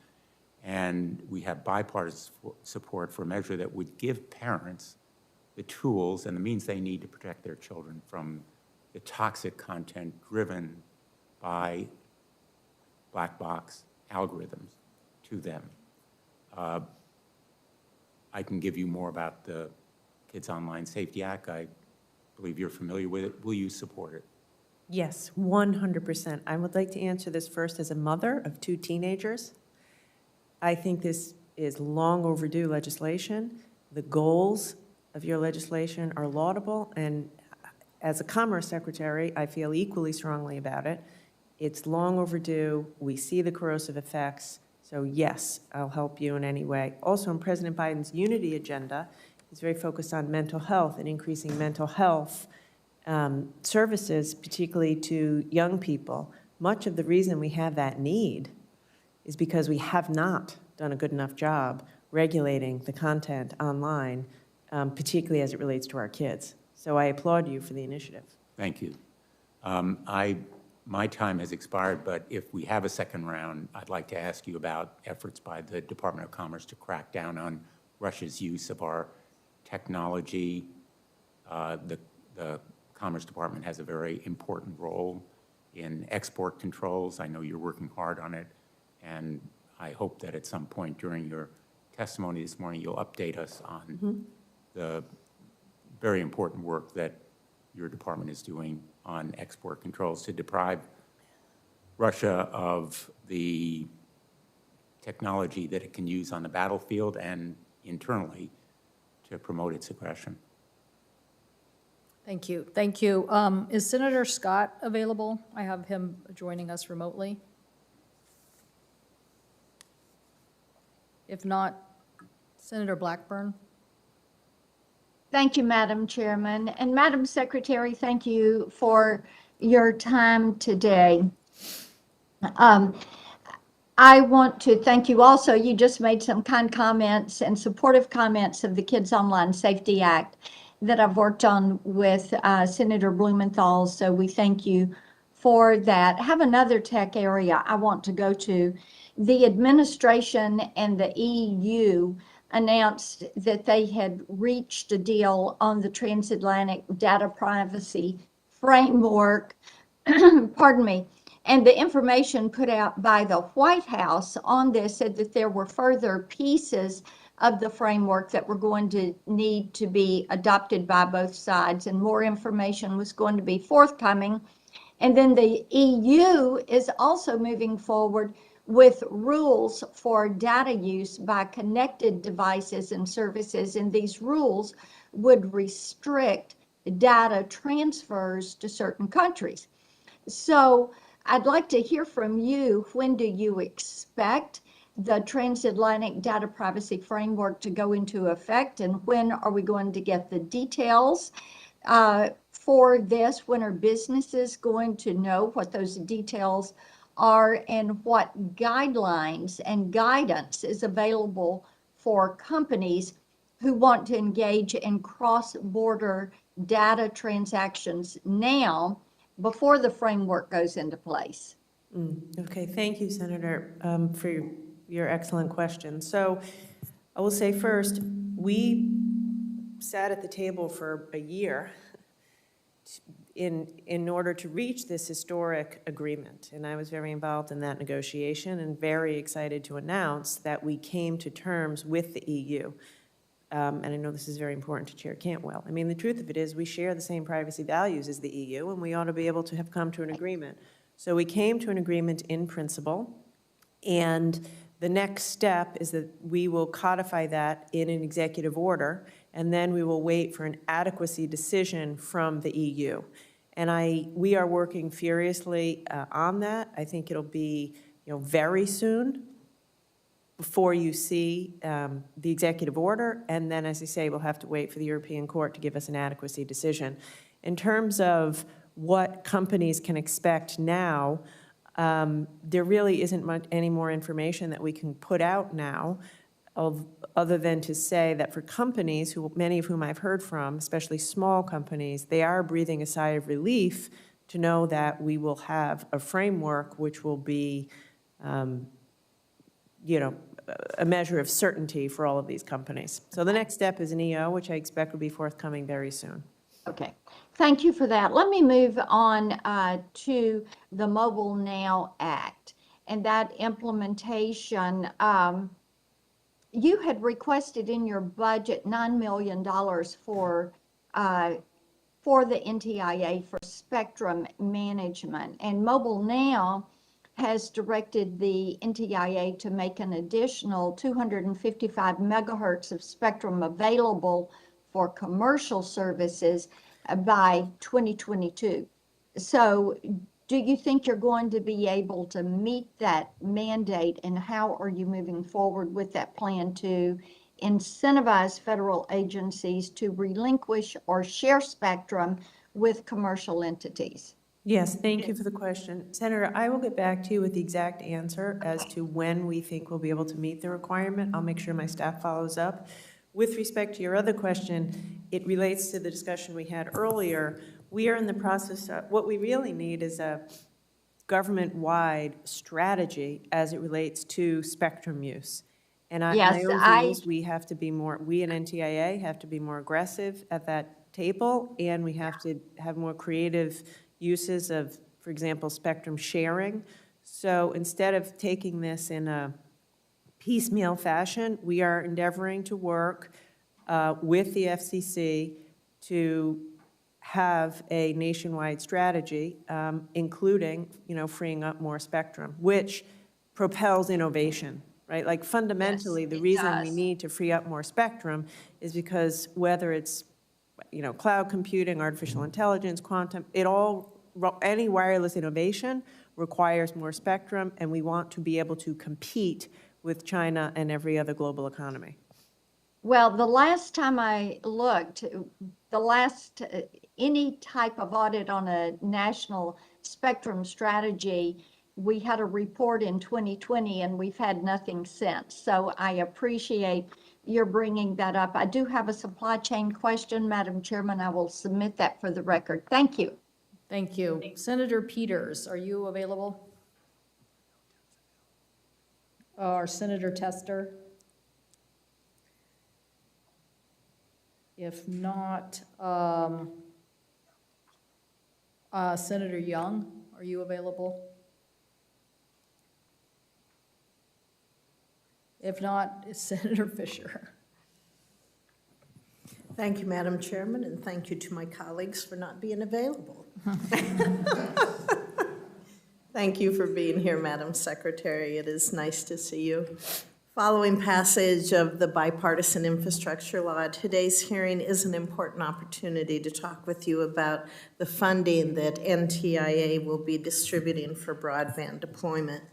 F: and we have bipartisan support for a measure that would give parents the tools and the means they need to protect their children from the toxic content driven by black box algorithms to them. I can give you more about the Kids Online Safety Act. I believe you're familiar with it. Will you support it?
C: Yes, 100%. I would like to answer this first as a mother of 2 teenagers. I think this is long overdue legislation. The goals of your legislation are laudable, and as a Commerce Secretary, I feel equally strongly about it. It's long overdue. We see the corrosive effects. So yes, I'll help you in any way. Also, in President Biden's Unity agenda, he's very focused on mental health and increasing mental health services, particularly to young people. Much of the reason we have that need is because we have not done a good enough job regulating the content online, particularly as it relates to our kids. So I applaud you for the initiative.
F: Thank you. My time has expired, but if we have a second round, I'd like to ask you about efforts by the Department of Commerce to crack down on Russia's use of our technology. The Commerce Department has a very important role in export controls. I know you're working hard on it, and I hope that at some point during your testimony this morning, you'll update us on the very important work that your department is doing on export controls to deprive Russia of the technology that it can use on the battlefield and internally to promote its aggression.
A: Thank you. Thank you. Is Senator Scott available? I have him joining us remotely. If not, Senator Blackburn.
G: Thank you, Madam Chairman. And Madam Secretary, thank you for your time today. I want to thank you also. You just made some kind comments and supportive comments of the Kids Online Safety Act that I've worked on with Senator Blumenthal, so we thank you for that. I have another tech area I want to go to. The administration and the EU announced that they had reached a deal on the transatlantic data privacy framework, pardon me, and the information put out by the White House on this said that there were further pieces of the framework that were going to need to be adopted by both sides, and more information was going to be forthcoming. And then the EU is also moving forward with rules for data use by connected devices and services, and these rules would restrict data transfers to certain countries. So I'd like to hear from you, when do you expect the transatlantic data privacy framework to go into effect, and when are we going to get the details for this? When are businesses going to know what those details are, and what guidelines and guidance is available for companies who want to engage in cross-border data transactions now before the framework goes into place?
C: Okay, thank you, Senator, for your excellent question. So I will say first, we sat at the table for a year in order to reach this historic agreement. And I was very involved in that negotiation and very excited to announce that we came to terms with the EU. And I know this is very important to Chair Cantwell. I mean, the truth of it is we share the same privacy values as the EU, and we ought to be able to have come to an agreement. So we came to an agreement in principle, and the next step is that we will codify that in an executive order, and then we will wait for an adequacy decision from the EU. And we are working furiously on that. I think it'll be, very soon before you see the executive order, and then, as I say, we'll have to wait for the European Court to give us an adequacy decision. In terms of what companies can expect now, there really isn't any more information that we can put out now. other than to say that for companies, many of whom I've heard from, especially small companies, they are breathing a sigh of relief to know that we will have a framework which will be, a measure of certainty for all of these companies. So the next step is an EO, which I expect will be forthcoming very soon.
G: Okay, thank you for that. Let me move on to the Mobile Now Act and that implementation. You had requested in your budget $9 million for the NTIA for spectrum management. And Mobile Now has directed the NTIA to make an additional 255 megahertz of spectrum available for commercial services by 2022. So do you think you're going to be able to meet that mandate, and how are you moving forward with that plan to incentivize federal agencies to relinquish or share spectrum with commercial entities?
C: Yes, thank you for the question. Senator, I will get back to you with the exact answer as to when we think we'll be able to meet the requirement. I'll make sure my staff follows up. With respect to your other question, it relates to the discussion we had earlier. We are in the process of, what we really need is a government-wide strategy as it relates to spectrum use. And my own view is we have to be more, we at NTIA have to be more aggressive at that table, and we have to have more creative uses of, for example, spectrum sharing. So instead of taking this in a piecemeal fashion, we are endeavoring to work with the FCC to have a nationwide strategy, including, freeing up more spectrum, which propels innovation, right? Like fundamentally, the reason we need to free up more spectrum is because whether it's, cloud computing, artificial intelligence, quantum, any wireless innovation requires more spectrum, and we want to be able to compete with China and every other global economy.
G: Well, the last time I looked, any type of audit on a national spectrum strategy, we had a report in 2020 and we've had nothing since. So I appreciate your bringing that up. I do have a supply chain question, Madam Chairman. I will submit that for the record. Thank you.
A: Thank you. Senator Peters, are you available? Or Senator Tester? If not, Senator Young, are you available? If not, Senator Fisher.
H: Thank you, Madam Chairman, and thank you to my colleagues for not being available. Thank you for being here, Madam Secretary. It is nice to see you. Following passage of the Bipartisan Infrastructure Law, today's hearing is an important opportunity to talk with you about the funding that NTIA will be distributing for broadband deployment.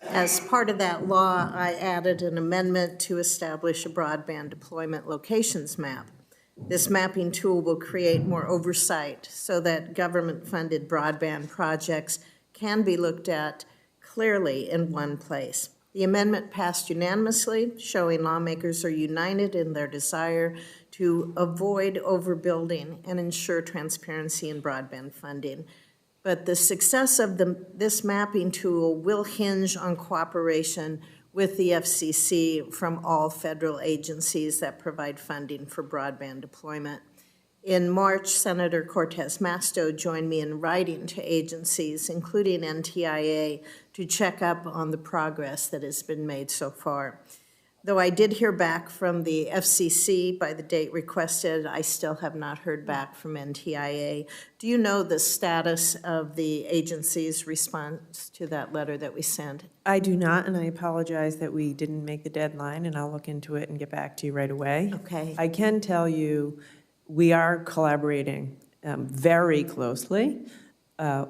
H: As part of that law, I added an amendment to establish a broadband deployment locations map. This mapping tool will create more oversight so that government-funded broadband projects can be looked at clearly in one place. The amendment passed unanimously, showing lawmakers are united in their desire to avoid overbuilding and ensure transparency in broadband funding. But the success of this mapping tool will hinge on cooperation with the FCC from all federal agencies that provide funding for broadband deployment. In March, Senator Cortez Masto joined me in writing to agencies, including NTIA, to check up on the progress that has been made so far. Though I did hear back from the FCC by the date requested, I still have not heard back from NTIA. Do you know the status of the agency's response to that letter that we sent?
C: I do not, and I apologize that we didn't make the deadline, and I'll look into it and get back to you right away.
H: Okay.
C: I can tell you we are collaborating very closely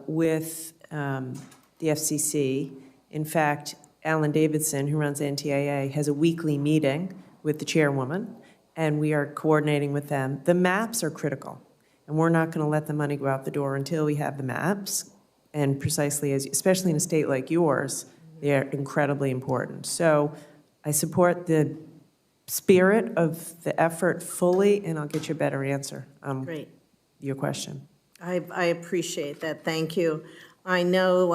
C: with the FCC. In fact, Alan Davidson, who runs NTIA, has a weekly meeting with the chairwoman, and we are coordinating with them. The maps are critical, and we're not going to let the money go out the door until we have the maps. And precisely, especially in a state like yours, they're incredibly important. So I support the spirit of the effort fully, and I'll get you a better answer.
H: Great.
C: Your question.
H: I appreciate that. Thank you. I know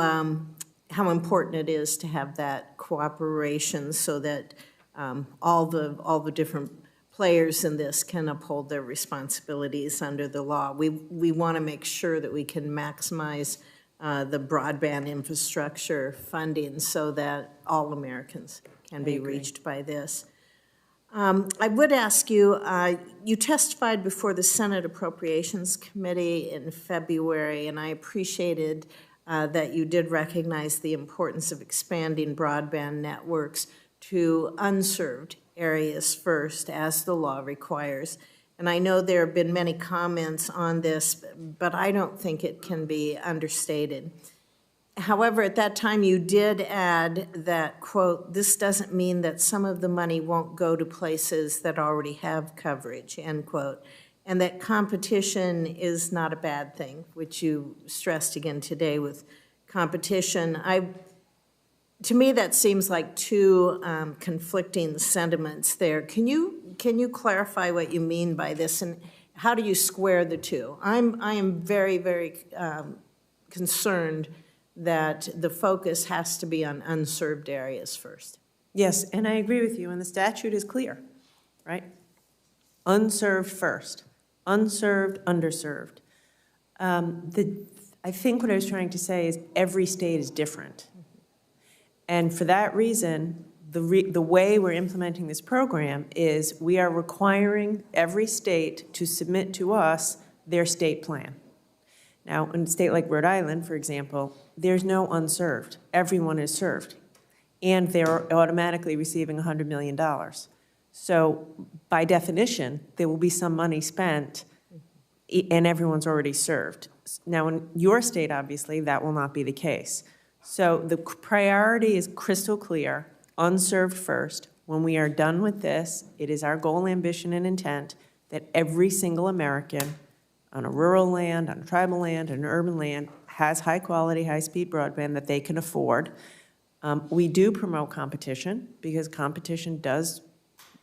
H: how important it is to have that cooperation so that all the different players in this can uphold their responsibilities under the law. We want to make sure that we can maximize the broadband infrastructure funding so that all Americans can be reached by this. I would ask you, you testified before the Senate Appropriations Committee in February, and I appreciated that you did recognize the importance of expanding broadband networks to unserved areas first, as the law requires. And I know there have been many comments on this, but I don't think it can be understated. However, at that time, you did add that, quote, this doesn't mean that some of the money won't go to places that already have coverage, end quote, and that competition is not a bad thing, which you stressed again today with competition. To me, that seems like two conflicting sentiments there. Can you clarify what you mean by this, and how do you square the two? I am very, very concerned that the focus has to be on unserved areas first.
C: Yes, and I agree with you, and the statute is clear, right? Unserved first, unserved, underserved. I think what I was trying to say is every state is different. And for that reason, the way we're implementing this program is we are requiring every state to submit to us their state plan. Now, in a state like Rhode Island, for example, there's no unserved. Everyone is served. And they're automatically receiving $100 million. So by definition, there will be some money spent and everyone's already served. Now, in your state, obviously, that will not be the case. So the priority is crystal clear, unserved first. When we are done with this, it is our goal, ambition, and intent that every single American on a rural land, on a tribal land, on an urban land, has high-quality, high-speed broadband that they can afford. We do promote competition because competition does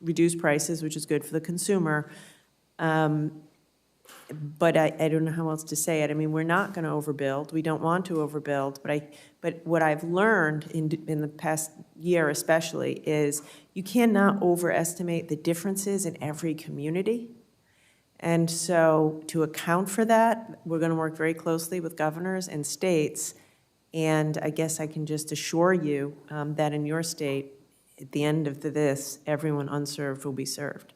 C: reduce prices, which is good for the consumer. But I don't know how else to say it. I mean, we're not going to overbuild. We don't want to overbuild. But what I've learned in the past year especially is you cannot overestimate the differences in every community. And so to account for that, we're going to work very closely with governors and states. And I guess I can just assure you that in your state, at the end of this, everyone unserved will be served.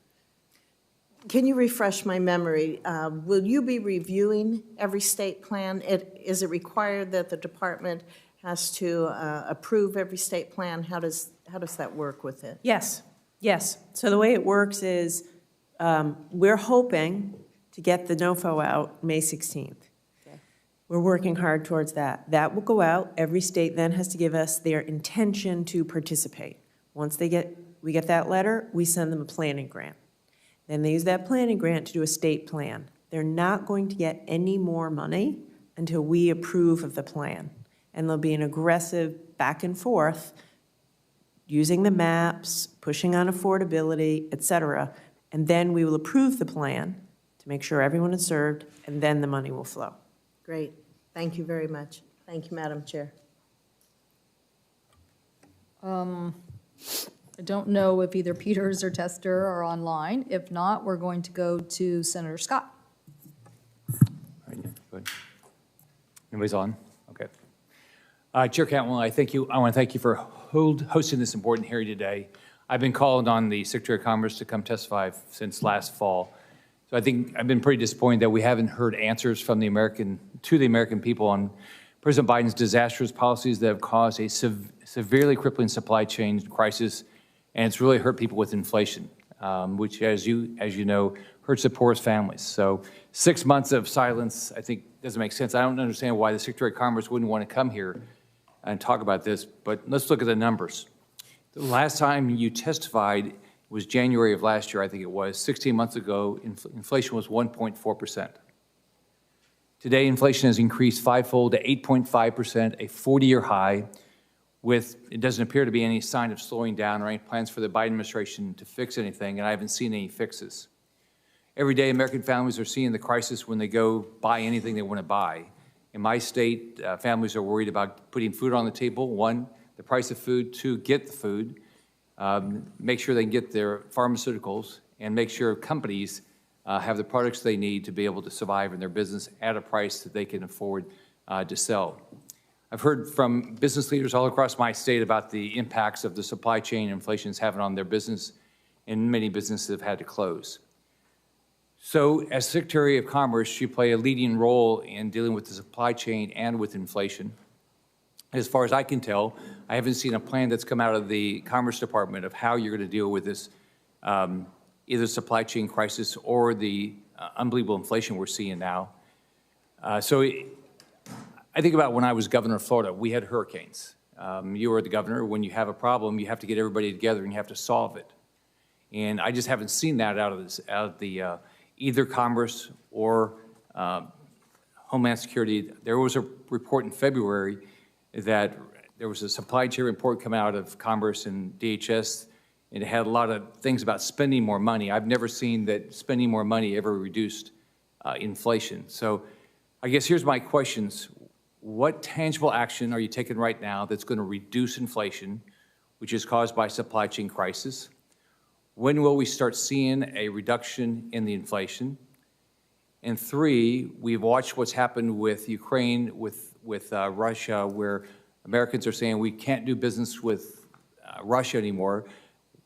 H: Can you refresh my memory? Will you be reviewing every state plan? Is it required that the department has to approve every state plan? How does that work with it?
C: Yes, yes. So the way it works is we're hoping to get the NOFO out May 16th. Okay. We're working hard towards that. That will go out. Every state then has to give us their intention to participate. Once we get that letter, we send them a planning grant. Then they use that planning grant to do a state plan. They're not going to get any more money until we approve of the plan. And there'll be an aggressive back and forth using the maps, pushing on affordability, et cetera. And then we will approve the plan to make sure everyone is served, and then the money will flow.
H: Great. Thank you very much. Thank you, Madam Chair.
A: I don't know if either Peters or Tester are online. If not, we're going to go to Senator Scott.
I: All right, good. Everybody's on? Okay. Chair Cantwell, I want to thank you for hosting this important hearing today. I've been called on the Secretary of Commerce to come testify since last fall. So I think I've been pretty disappointed that we haven't heard answers from the American people on President Biden's disastrous policies that have caused a severely crippling supply chain crisis, and it's really hurt people with inflation, which, as you know, hurts the poorest families. So 6 months of silence, I think, doesn't make sense. I don't understand why the Secretary of Commerce wouldn't want to come here and talk about this, but let's look at the numbers. The last time you testified was January of last year, I think it was. 16 months ago, inflation was 1.4%. Today, inflation has increased fivefold to 8.5%, a 40-year high. it doesn't appear to be any sign of slowing down or any plans for the Biden administration to fix anything, and I haven't seen any fixes. Every day, American families are seeing the crisis when they go buy anything they want to buy. In my state, families are worried about putting food on the table. One, the price of food. Two, get the food. Make sure they can get their pharmaceuticals, and make sure companies have the products they need to be able to survive in their business at a price that they can afford to sell. I've heard from business leaders all across my state about the impacts of the supply chain inflation is having on their business, and many businesses have had to close. So as Secretary of Commerce, you play a leading role in dealing with the supply chain and with inflation. As far as I can tell, I haven't seen a plan that's come out of the Commerce Department of how you're going to deal with this either supply chain crisis or the unbelievable inflation we're seeing now. I think about when I was governor of Florida, we had hurricanes. You were the governor. When you have a problem, you have to get everybody together and you have to solve it. And I just haven't seen that out of the either Commerce or Homeland Security. There was a report in February that there was a supply chain report come out of Commerce and DHS, and it had a lot of things about spending more money. I've never seen that spending more money ever reduced inflation. So I guess here's my questions. What tangible action are you taking right now that's going to reduce inflation, which is caused by supply chain crisis? When will we start seeing a reduction in the inflation? And three, we've watched what's happened with Ukraine, with Russia, where Americans are saying we can't do business with Russia anymore.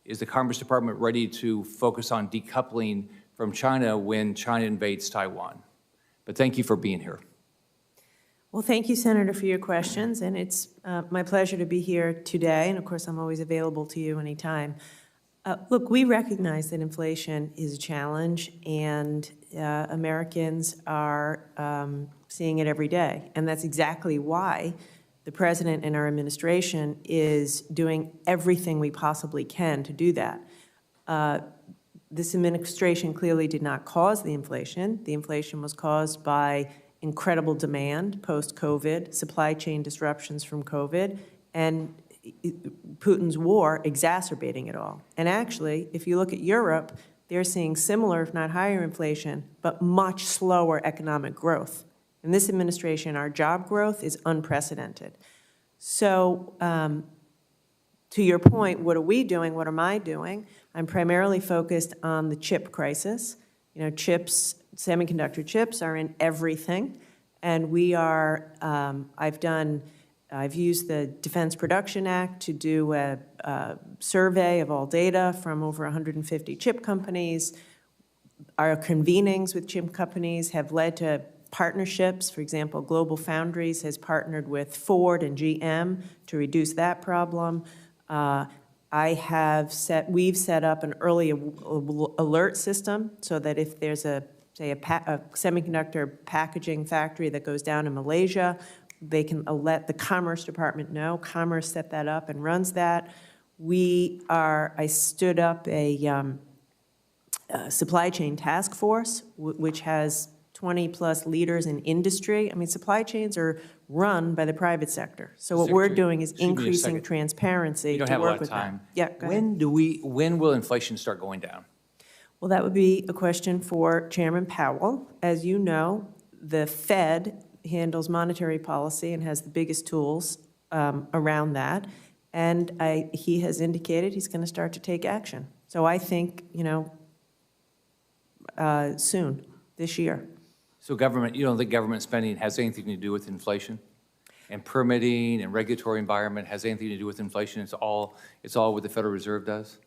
I: Is the Commerce Department ready to focus on decoupling from China when China invades Taiwan? But thank you for being here.
C: Well, thank you, Senator, for your questions, and it's my pleasure to be here today, and of course, I'm always available to you anytime. Look, we recognize that inflation is a challenge, and Americans are seeing it every day, and that's exactly why the President and our administration is doing everything we possibly can to do that. This administration clearly did not cause the inflation. The inflation was caused by incredible demand post-COVID, supply chain disruptions from COVID, and Putin's war exacerbating it all. And actually, if you look at Europe, they're seeing similar, if not higher inflation, but much slower economic growth. In this administration, our job growth is unprecedented. So to your point, what are we doing? What am I doing? I'm primarily focused on the chip crisis. You know, chips, semiconductor chips are in everything. And we are, I've used the Defense Production Act to do a survey of all data from over 150 chip companies. Our convenings with chip companies have led to partnerships. For example, Global Foundries has partnered with Ford and GM to reduce that problem. We've set up an early alert system so that if there's a semiconductor packaging factory that goes down in Malaysia, they can let the Commerce Department know. Commerce set that up and runs that. I stood up a supply chain task force, which has 20-plus leaders in industry. I mean, supply chains are run by the private sector. So what we're doing is increasing transparency to work with them. Yeah, go ahead.
I: When will inflation start going down?
C: Well, that would be a question for Chairman Powell. As you know, the Fed handles monetary policy and has the biggest tools around that. And he has indicated he's going to start to take action. So I think, soon, this year.
I: So you don't think government spending has anything to do with inflation? And permitting and regulatory environment has anything to do with inflation? It's all what the Federal Reserve does?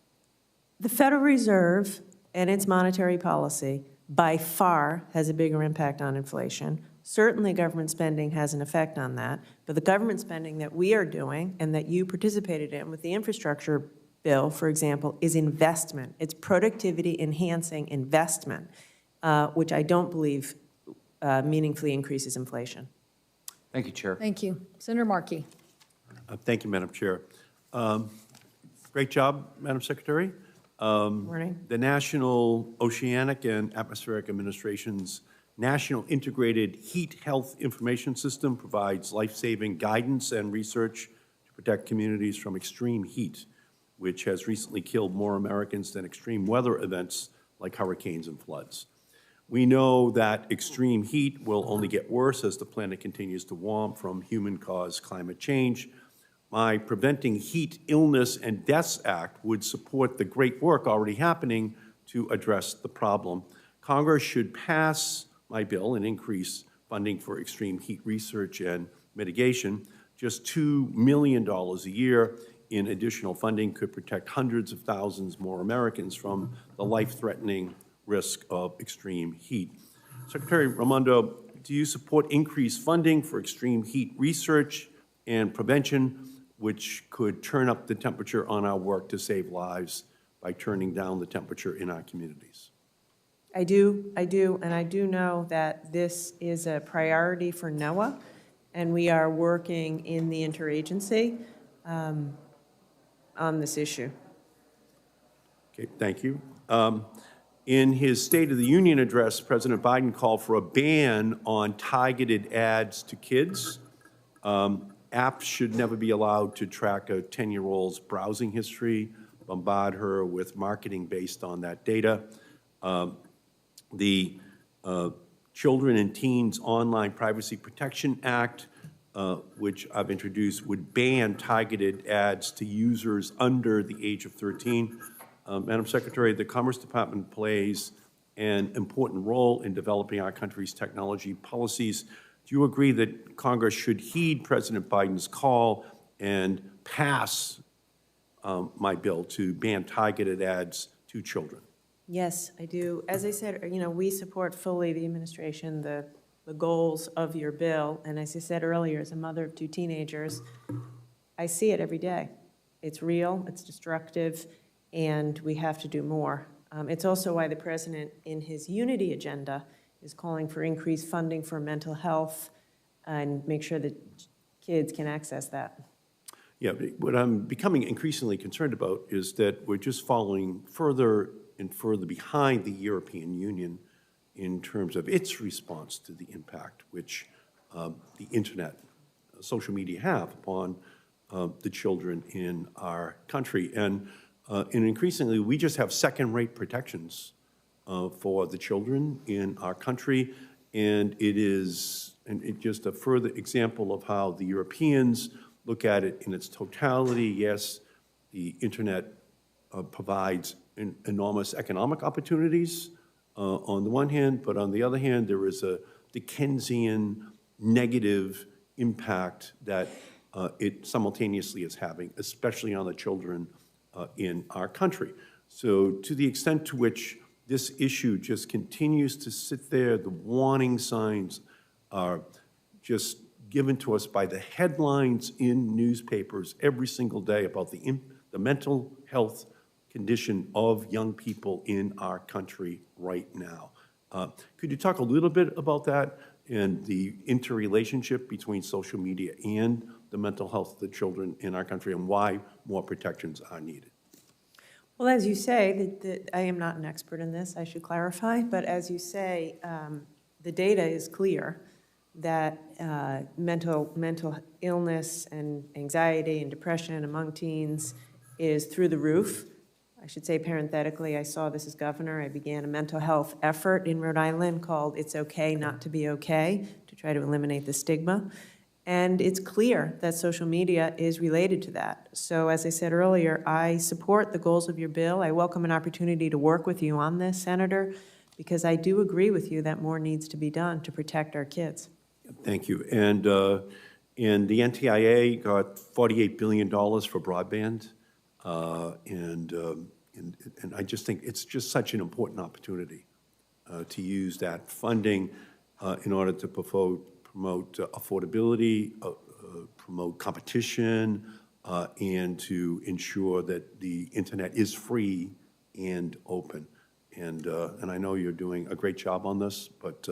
C: The Federal Reserve and its monetary policy by far has a bigger impact on inflation. Certainly government spending has an effect on that, but the government spending that we are doing and that you participated in with the infrastructure bill, for example, is investment. It's productivity enhancing investment, which I don't believe meaningfully increases inflation.
I: Thank you, Chair.
A: Thank you. Senator Markey.
J: Thank you, Madam Chair. Great job, Madam Secretary.
C: Morning.
J: The National Oceanic and Atmospheric Administration's National Integrated Heat Health Information System provides life-saving guidance and research to protect communities from extreme heat, which has recently killed more Americans than extreme weather events like hurricanes and floods. We know that extreme heat will only get worse as the planet continues to warm from human-caused climate change. My Preventing Heat, Illness, and Deaths Act would support the great work already happening to address the problem. Congress should pass my bill and increase funding for extreme heat research and mitigation. Just $2 million a year in additional funding could protect hundreds of thousands more Americans from the life-threatening risk of extreme heat. Secretary Raimondo, do you support increased funding for extreme heat research and prevention, which could turn up the temperature on our work to save lives by turning down the temperature in our communities?
C: I do, and I do know that this is a priority for Noaa, and we are working in the interagency on this issue.
J: Okay, thank you. In his State of the Union address, President Biden called for a ban on targeted ads to kids. Apps should never be allowed to track a 10-year-old's browsing history, bombard her with marketing based on that data. The Children and Teens Online Privacy Protection Act, which I've introduced, would ban targeted ads to users under the age of 13. Madam Secretary, the Commerce Department plays an important role in developing our country's technology policies. Do you agree that Congress should heed President Biden's call and pass my bill to ban targeted ads to children?
C: Yes, I do. As I said, we support fully the administration, the goals of your bill. And as I said earlier, as a mother of 2 teenagers, I see it every day. It's real, it's destructive, and we have to do more. It's also why the president, in his unity agenda, is calling for increased funding for mental health and make sure that kids can access that.
J: Yeah, what I'm becoming increasingly concerned about is that we're just falling further and further behind the European Union in terms of its response to the impact which the internet, social media have upon the children in our country. And increasingly, we just have second-rate protections for the children in our country, and it's just a further example of how the Europeans look at it in its totality. Yes, the internet provides enormous economic opportunities on the one hand, but on the other hand, there is a Dickensian negative impact that it simultaneously is having, especially on the children in our country. So to the extent to which this issue just continues to sit there, the warning signs are just given to us by the headlines in newspapers every single day about the mental health condition of young people in our country right now. Could you talk a little bit about that and the interrelationship between social media and the mental health of the children in our country and why more protections are needed?
C: Well, as you say, I am not an expert in this, I should clarify, but as you say, the data is clear that mental illness and anxiety and depression among teens is through the roof. I should say parenthetically, I saw this as governor. I began a mental health effort in Rhode Island called It's Okay Not to Be Okay to try to eliminate the stigma. And it's clear that social media is related to that. So as I said earlier, I support the goals of your bill. I welcome an opportunity to work with you on this, Senator, because I do agree with you that more needs to be done to protect our kids.
J: Thank you. And the NTIA got $48 billion for broadband. And I just think it's just such an important opportunity to use that funding in order to promote affordability, promote competition, and to ensure that the internet is free and open. And I know you're doing a great job on this, but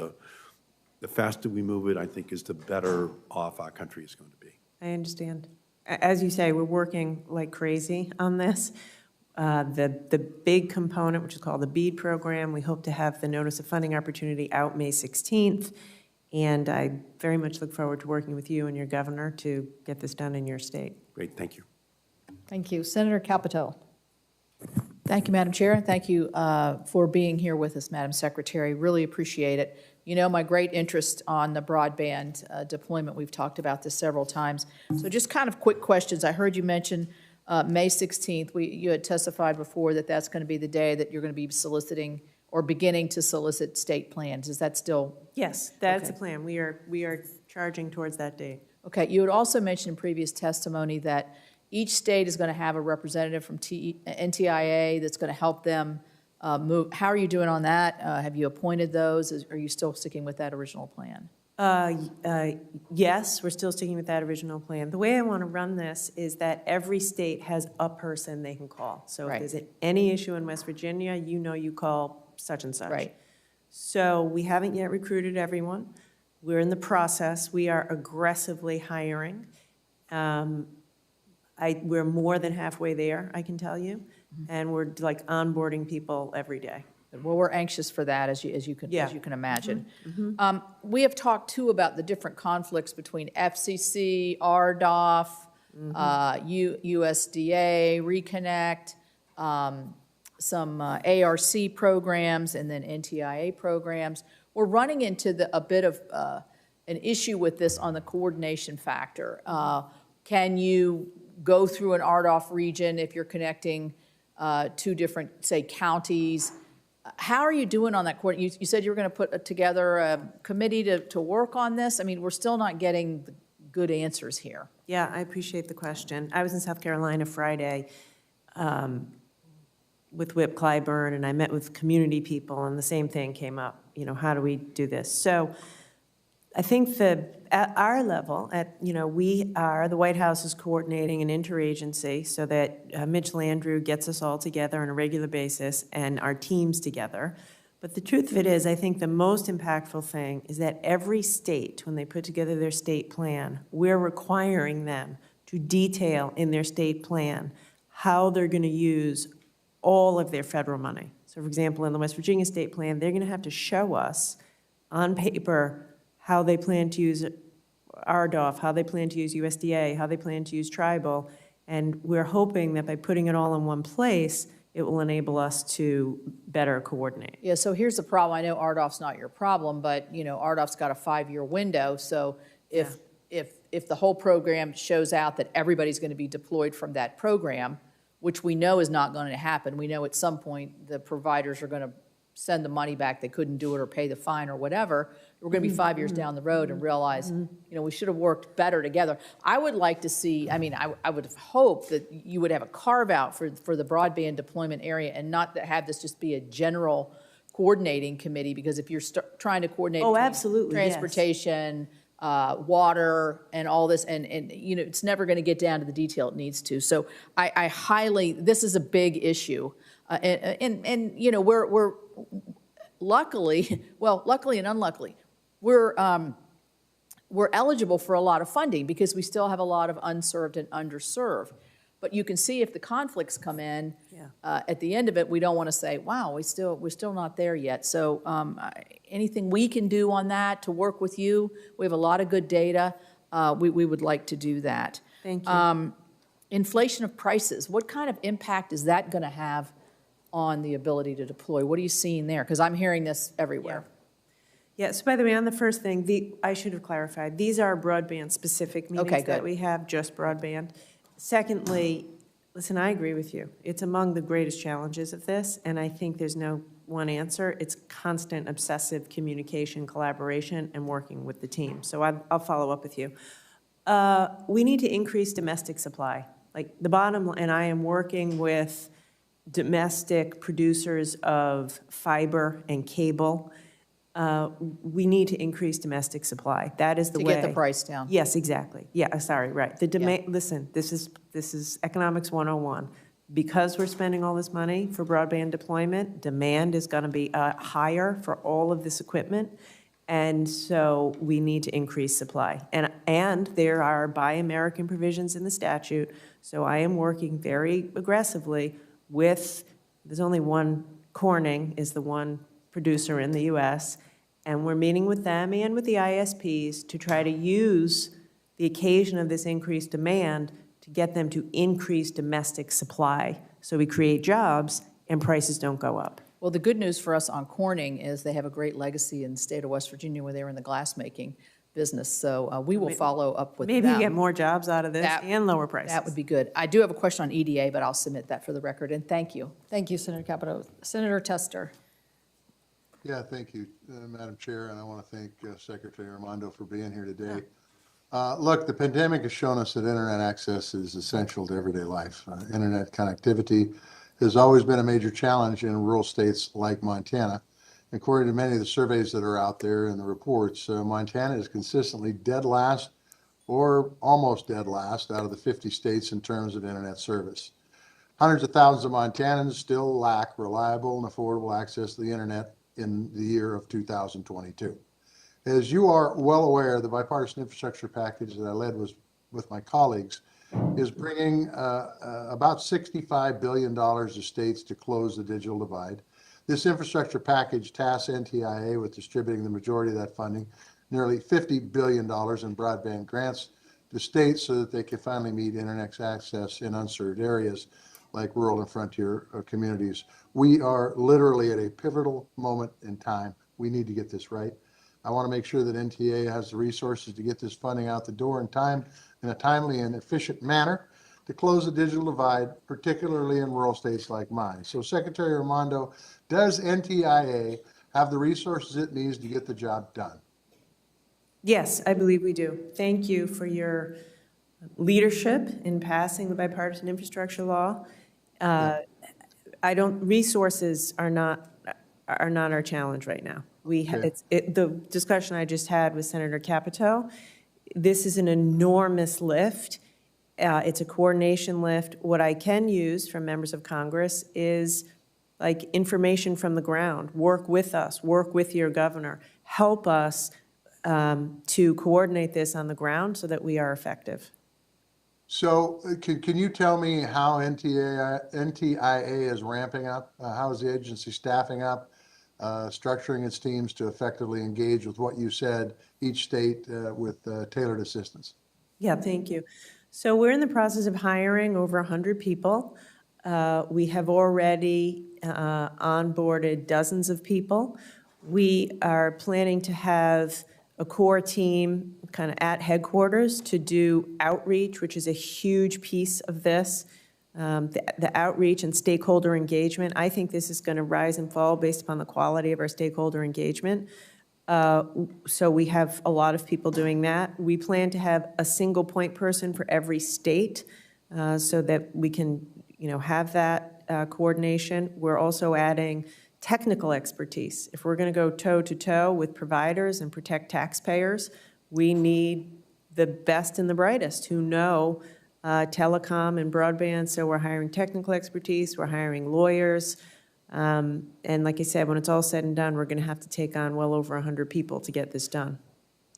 J: the faster we move it, I think, is the better off our country is going to be.
C: I understand. As you say, we're working like crazy on this. The big component, which is called the BEAD program, we hope to have the Notice of Funding Opportunity out May 16th. And I very much look forward to working with you and your governor to get this done in your state.
J: Great, thank you.
A: Thank you. Senator Capito.
K: Thank you, Madam Chair, and thank you for being here with us, Madam Secretary. Really appreciate it. You know my great interest on the broadband deployment. We've talked about this several times. So just kind of quick questions. I heard you mention May 16th. You had testified before that that's going to be the day that you're going to be soliciting or beginning to solicit state plans. Is that still?
C: Yes, that's the
K: Okay.
C: plan. We are charging towards that date.
K: Okay. You had also mentioned in previous testimony that each state is going to have a representative from NTIA that's going to help them move. How are you doing on that? Have you appointed those? Are you still sticking with that original plan?
C: Yes, we're still sticking with that original plan. The way I want to run this is that every state has a person they can call. So
K: Right.
C: if there's any issue in West Virginia, you know you call such and such.
K: Right.
C: So we haven't yet recruited everyone. We're in the process. We are aggressively hiring. We're more than halfway there, I can tell you. And we're like onboarding people every day.
K: Well, we're anxious for that, as you can
C: Yeah.
K: imagine. We have talked, too, about the different conflicts between FCC, RDOF, USDA, Reconnect, some ARC programs, and then NTIA programs. We're running into a bit of an issue with this on the coordination factor. Can you go through an RDOF region if you're connecting two different, say, counties? How are you doing on that? You said you were going to put together a committee to work on this. I mean, we're still not getting the good answers here.
C: Yeah, I appreciate the question. I was in South Carolina Friday with Whip Clyburn, and I met with community people, and the same thing came up. You know, how do we do this? So I think that at our level, the White House is coordinating an interagency so that Mitch Landrieu gets us all together on a regular basis and our teams together. But the truth of it is, I think the most impactful thing is that every state, when they put together their state plan, we're requiring them to detail in their state plan how they're going to use all of their federal money. So, for example, in the West Virginia state plan, they're going to have to show us on paper how they plan to use RDOF, how they plan to use USDA, how they plan to use tribal, and we're hoping that by putting it all in one place, it will enable us to better coordinate.
K: Yeah, so here's the problem. I know RDOF's not your problem, but, RDOF's got a 5-year window, so if the whole program shows out that everybody's going to be deployed from that program, which we know is not going to happen. We know at some point the providers are going to send the money back. They couldn't do it or pay the fine or whatever. We're going to be 5 years down the road and realize, we should have worked better together. I would like to see, I would hope that you would have a carve out for the broadband deployment area and not have this just be a general coordinating committee, because if you're trying to coordinate
C: Absolutely, yes.
K: transportation, water, and all this, and it's never going to get down to the detail it needs to. So this is a big issue, and we're luckily and unluckily, we're eligible for a lot of funding because we still have a lot of unserved and underserved. But you can see if the conflicts come in, at the end of it, we don't want to say, wow, we're still not there yet. So anything we can do on that to work with you, we have a lot of good data. We would like to do that.
C: Thank you.
K: Inflation of prices, what kind of impact is that going to have on the ability to deploy? What are you seeing there? Because I'm hearing this everywhere.
C: Yeah, so by the way, on the first thing, I should have clarified, these are broadband-specific meetings that we have, just broadband. Secondly, listen, I agree with you. It's among the greatest challenges of this, and I think there's no one answer. It's constant, obsessive communication, collaboration, and working with the team. So I'll follow up with you. We need to increase domestic supply. Like the bottom, and I am working with domestic producers of fiber and cable. We need to increase domestic supply. That is the way.
K: To get the price down.
C: Yes, exactly. Yeah, sorry, right. The demand. Listen, this is economics 101. Because we're spending all this money for broadband deployment, demand is going to be higher for all of this equipment, and so we need to increase supply. And there are Buy American provisions in the statute. So I am working very aggressively with. There's only one. Corning is the one producer in the U.S., And we're meeting with them and with the ISPs to try to use the occasion of this increased demand to get them to increase domestic supply, so we create jobs and prices don't go up.
K: Well, the good news for us on Corning is they have a great legacy in the state of West Virginia where they were in the glass-making business, so we will follow up with them.
C: Maybe get more jobs out of this
K: That-
C: and lower prices.
K: That would be good. I do have a question on EDA, but I'll submit that for the record, and thank you.
A: Thank you, Senator Capito. Senator Tester.
L: Yeah, thank you, Madam Chair, and I want to thank Secretary Armando for being here today. Look, the pandemic has shown us that internet access is essential to everyday life. Internet connectivity has always been a major challenge in rural states like Montana. According to many of the surveys that are out there and the reports, Montana is consistently dead last or almost dead last out of the 50 states in terms of internet service. Hundreds of thousands of Montanans still lack reliable and affordable access to the internet in the year of 2022. As you are well aware, the bipartisan infrastructure package that I led with my colleagues is bringing about $65 billion to states to close the digital divide. This infrastructure package tasks NTIA with distributing the majority of that funding, nearly $50 billion in broadband grants to states so that they can finally meet internet access in unserved areas like rural and frontier communities. We are literally at a pivotal moment in time. We need to get this right. I want to make sure that NTA has the resources to get this funding out the door in time, in a timely and efficient manner to close the digital divide, particularly in rural states like mine. So Secretary Armando, does NTIA have the resources it needs to get the job done?
C: Yes, I believe we do. Thank you for your leadership in passing the bipartisan infrastructure law. Resources are not our challenge right now. The discussion I just had with Senator Capito, this is an enormous lift. It's a coordination lift. What I can use from members of Congress is like information from the ground. Work with us, work with your governor, help us to coordinate this on the ground so that we are effective.
L: So can you tell me how NTIA is ramping up? How is the agency staffing up, structuring its teams to effectively engage with what you said, each state with tailored assistance?
C: Yeah, thank you. So we're in the process of hiring over 100 people. We have already onboarded dozens of people. We are planning to have a core team kind of at headquarters to do outreach, which is a huge piece of this, the outreach and stakeholder engagement. I think this is going to rise and fall based upon the quality of our stakeholder engagement. So we have a lot of people doing that. We plan to have a single point person for every state so that we can, have that coordination. We're also adding technical expertise. If we're going to go toe-to-toe with providers and protect taxpayers, we need the best and the brightest who know telecom and broadband. So we're hiring technical expertise, we're hiring lawyers. And like I said, when it's all said and done, we're going to have to take on well over 100 people to get this done.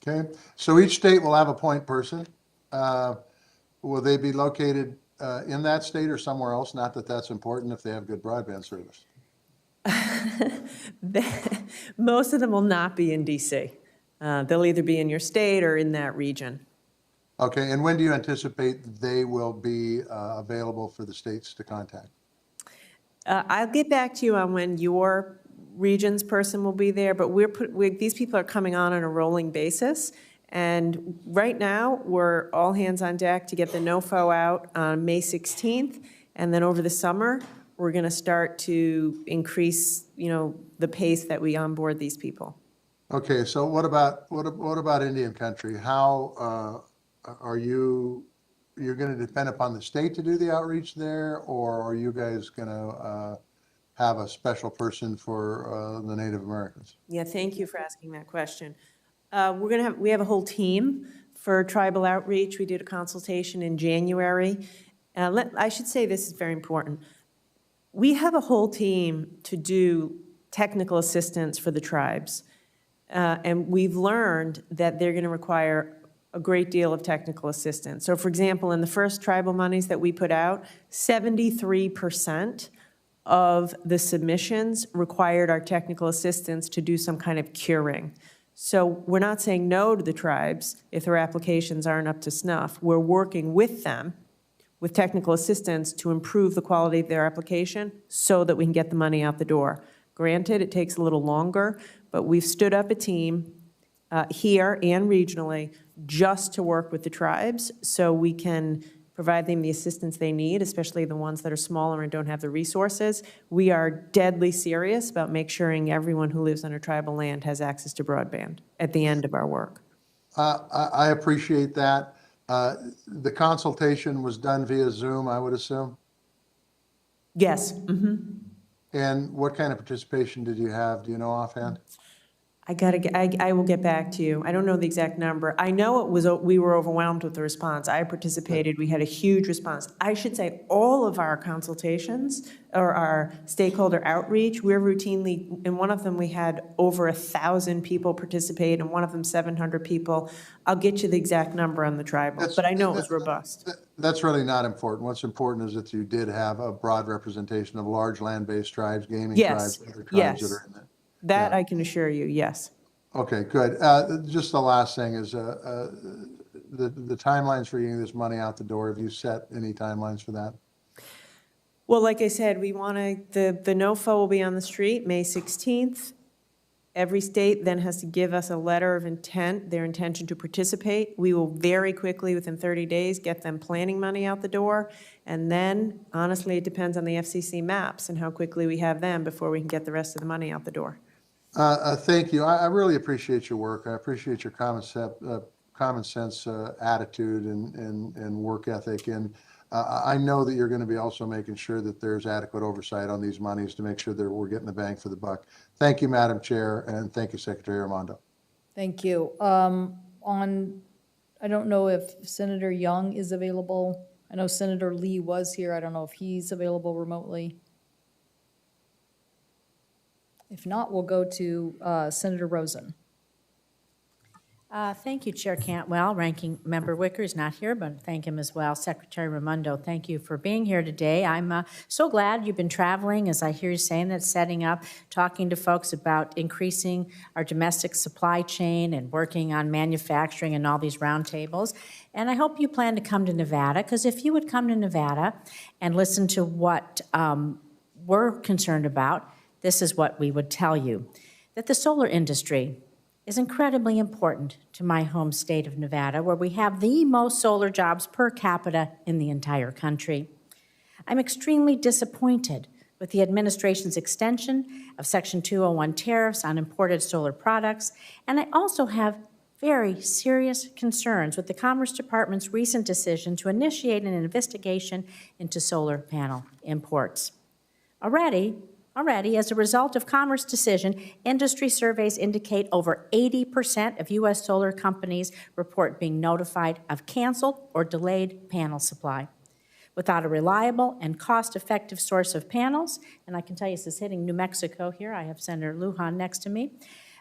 L: Okay, so each state will have a point person. Will they be located in that state or somewhere else? Not that that's important if they have good broadband service.
C: Most of them will not be in DC. They'll either be in your state or in that region.
L: Okay, and when do you anticipate they will be available for the states to contact?
C: I'll get back to you on when your region's person will be there, but these people are coming on a rolling basis. And right now, we're all hands on deck to get the NOFO out on May 16th. And then over the summer, we're going to start to increase, the pace that we onboard these people.
L: Okay, so what about Indian country? How are you're going to depend upon the state to do the outreach there, or are you guys going to have a special person for the Native Americans?
C: Yeah, thank you for asking that question. We have a whole team for tribal outreach. We did a consultation in January. I should say this is very important. We have a whole team to do technical assistance for the tribes. And we've learned that they're going to require a great deal of technical assistance. So for example, in the first tribal monies that we put out, 73% of the submissions required our technical assistants to do some kind of curing. So we're not saying no to the tribes if their applications aren't up to snuff. We're working with them, with technical assistance, to improve the quality of their application so that we can get the money out the door. Granted, it takes a little longer, but we've stood up a team here and regionally just to work with the tribes so we can provide them the assistance they need, especially the ones that are smaller and don't have the resources. We are deadly serious about making sure everyone who lives under tribal land has access to broadband at the end of our work.
L: I appreciate that. The consultation was done via Zoom, I would assume?
C: Yes.
L: And what kind of participation did you have? Do you know offhand?
C: I will get back to you. I don't know the exact number. I know we were overwhelmed with the response. I participated. We had a huge response. I should say all of our consultations or our stakeholder outreach, we're routinely, in one of them we had over 1,000 people participate, and one of them 700 people. I'll get you the exact number on the tribal, but I know it was robust.
L: That's really not important. What's important is that you did have a broad representation of large land-based tribes, gaming tribes, other tribes that are in there.
C: That I can assure you, yes.
L: Okay, good. Just the last thing is the timelines for getting this money out the door. Have you set any timelines for that?
C: Well, like I said, we want to, the NOFA will be on the street May 16th. Every state then has to give us a letter of intent, their intention to participate. We will very quickly, within 30 days, get them planning money out the door. And then, honestly, it depends on the FCC maps and how quickly we have them before we can get the rest of the money out the door.
L: Thank you. I really appreciate your work. I appreciate your common sense attitude and work ethic. And I know that you're going to be also making sure that there's adequate oversight on these monies to make sure that we're getting the bang for the buck. Thank you, Madam Chair, and thank you, Secretary Armando.
A: Thank you. I don't know if Senator Young is available. I know Senator Lee was here. I don't know if he's available remotely. If not, we'll go to Senator Rosen.
M: Thank you, Chair Cantwell. Ranking Member Wicker is not here, but thank him as well. Secretary Raimondo, thank you for being here today. I'm so glad you've been traveling, as I hear you saying that, setting up, talking to folks about increasing our domestic supply chain and working on manufacturing and all these roundtables. And I hope you plan to come to Nevada, because if you would come to Nevada and listen to what we're concerned about, this is what we would tell you, that the solar industry is incredibly important to my home state of Nevada, where we have the most solar jobs per capita in the entire country. I'm extremely disappointed with the administration's extension of Section 201 tariffs on imported solar products, and I also have very serious concerns with the Commerce Department's recent decision to initiate an investigation into solar panel imports. Already, as a result of Commerce decision, industry surveys indicate over 80% of U.S. solar companies report being notified of canceled or delayed panel supply. Without a reliable and cost-effective source of panels, and I can tell you this is hitting New Mexico here, I have Senator Lujan next to me.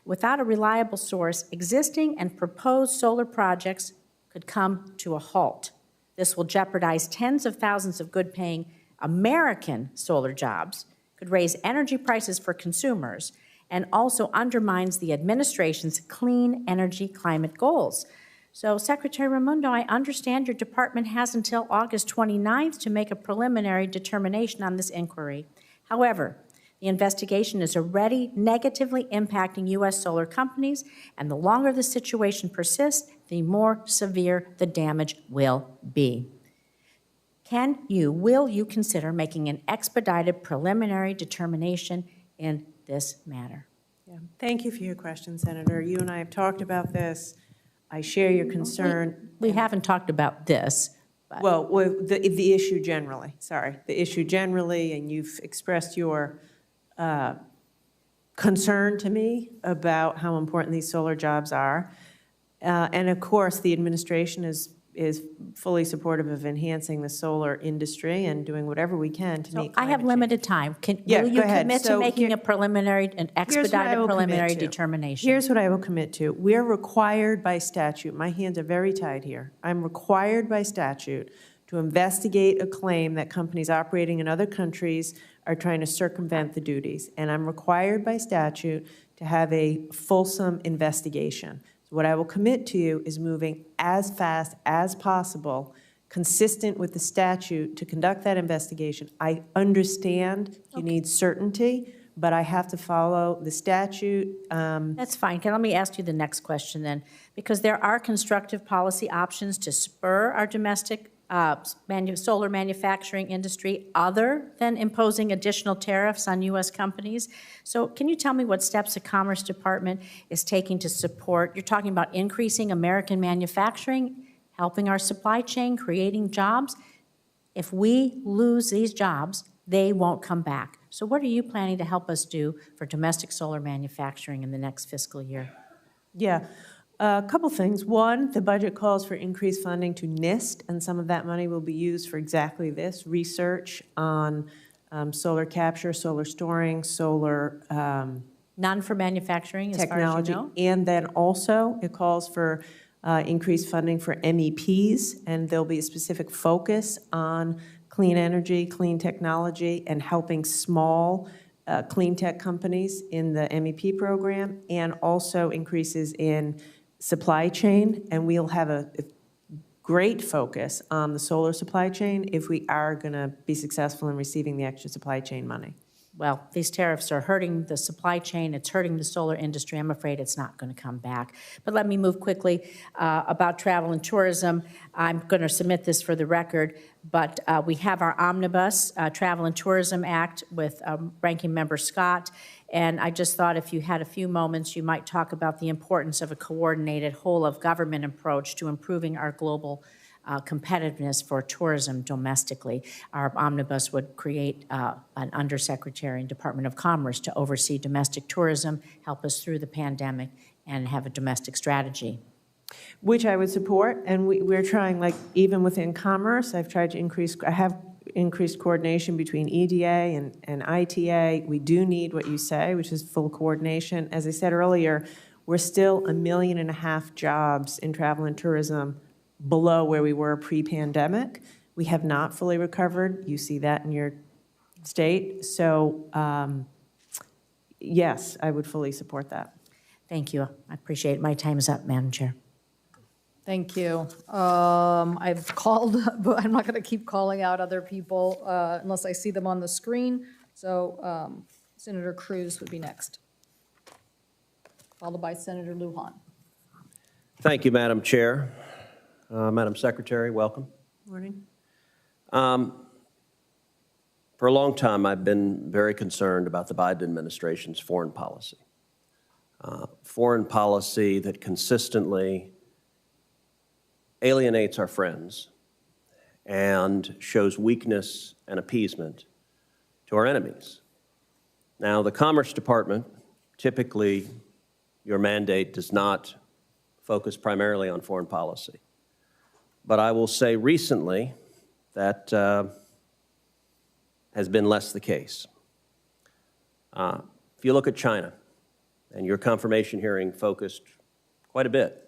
M: Without a reliable source, existing and proposed solar projects could come to a halt. This will jeopardize tens of thousands of good-paying American solar jobs, could raise energy prices for consumers, and also undermines the administration's clean energy climate goals. So, Secretary Raimondo, I understand your department has until August 29th to make a preliminary determination on this inquiry. However, the investigation is already negatively impacting U.S. solar companies, and the longer the situation persists, the more severe the damage will be. Will you consider making an expedited preliminary determination in this matter?
C: Yeah. Thank you for your question, Senator. You and I have talked about this. I share your concern.
M: We haven't talked about this. But.
C: Well, the issue generally, the issue generally, and you've expressed your concern to me about how important these solar jobs are. And of course, the administration is fully supportive of enhancing the solar industry and doing whatever we can to meet climate change.
M: I have limited time. Will you commit to making an expedited preliminary determination?
C: Here's what I will commit to. We're required by statute, my hands are very tied here. I'm required by statute to investigate a claim that companies operating in other countries are trying to circumvent the duties. And I'm required by statute to have a fulsome investigation. So what I will commit to you is moving as fast as possible, consistent with the statute, to conduct that investigation. I understand you need certainty, but I have to follow the statute.
M: That's fine. Let me ask you the next question then, because there are constructive policy options to spur our domestic solar manufacturing industry other than imposing additional tariffs on U.S. companies. So can you tell me what steps the Commerce Department is taking to support? You're talking about increasing American manufacturing, helping our supply chain, creating jobs. If we lose these jobs, they won't come back. So what are you planning to help us do for domestic solar manufacturing in the next fiscal year?
C: Yeah, a couple things. One, the budget calls for increased funding to NIST, and some of that money will be used for exactly this, research on solar capture, solar storing, solar
M: None for manufacturing, as
C: technology.
M: far as you know?
C: And then also, it calls for increased funding for MEPs, and there'll be a specific focus on clean energy, clean technology, and helping small clean tech companies in the MEP program, and also increases in supply chain. And we'll have a great focus on the solar supply chain if we are going to be successful in receiving the extra supply chain money.
M: Well, these tariffs are hurting the supply chain. It's hurting the solar industry. I'm afraid it's not going to come back. But let me move quickly about travel and tourism. I'm going to submit this for the record, but we have our Omnibus Travel and Tourism Act with Ranking Member Scott. And I just thought if you had a few moments, you might talk about the importance of a coordinated whole-of-government approach to improving our global competitiveness for tourism domestically. Our omnibus would create an undersecretary in Department of Commerce to oversee domestic tourism, help us through the pandemic, and have a domestic strategy.
C: Which I would support, and we're trying, like, even within commerce, I have increased coordination between EDA and ITA. We do need what you say, which is full coordination. As I said earlier, we're still 1.5 million jobs in travel and tourism below where we were pre-pandemic. We have not fully recovered. You see that in your state. So, yes, I would fully support that.
M: Thank you. I appreciate it. My time is up, Madam Chair.
A: Thank you. I've called, but I'm not going to keep calling out other people unless I see them on the screen. So Senator Cruz would be next, followed by Senator Lujan.
N: Thank you, Madam Chair. Madam Secretary, welcome.
C: Morning.
N: For a long time, I've been very concerned about the Biden administration's foreign policy. Foreign policy that consistently alienates our friends and shows weakness and appeasement to our enemies. Now, the Commerce Department, typically your mandate does not focus primarily on foreign policy. But I will say recently that has been less the case. If you look at China, and your confirmation hearing focused quite a bit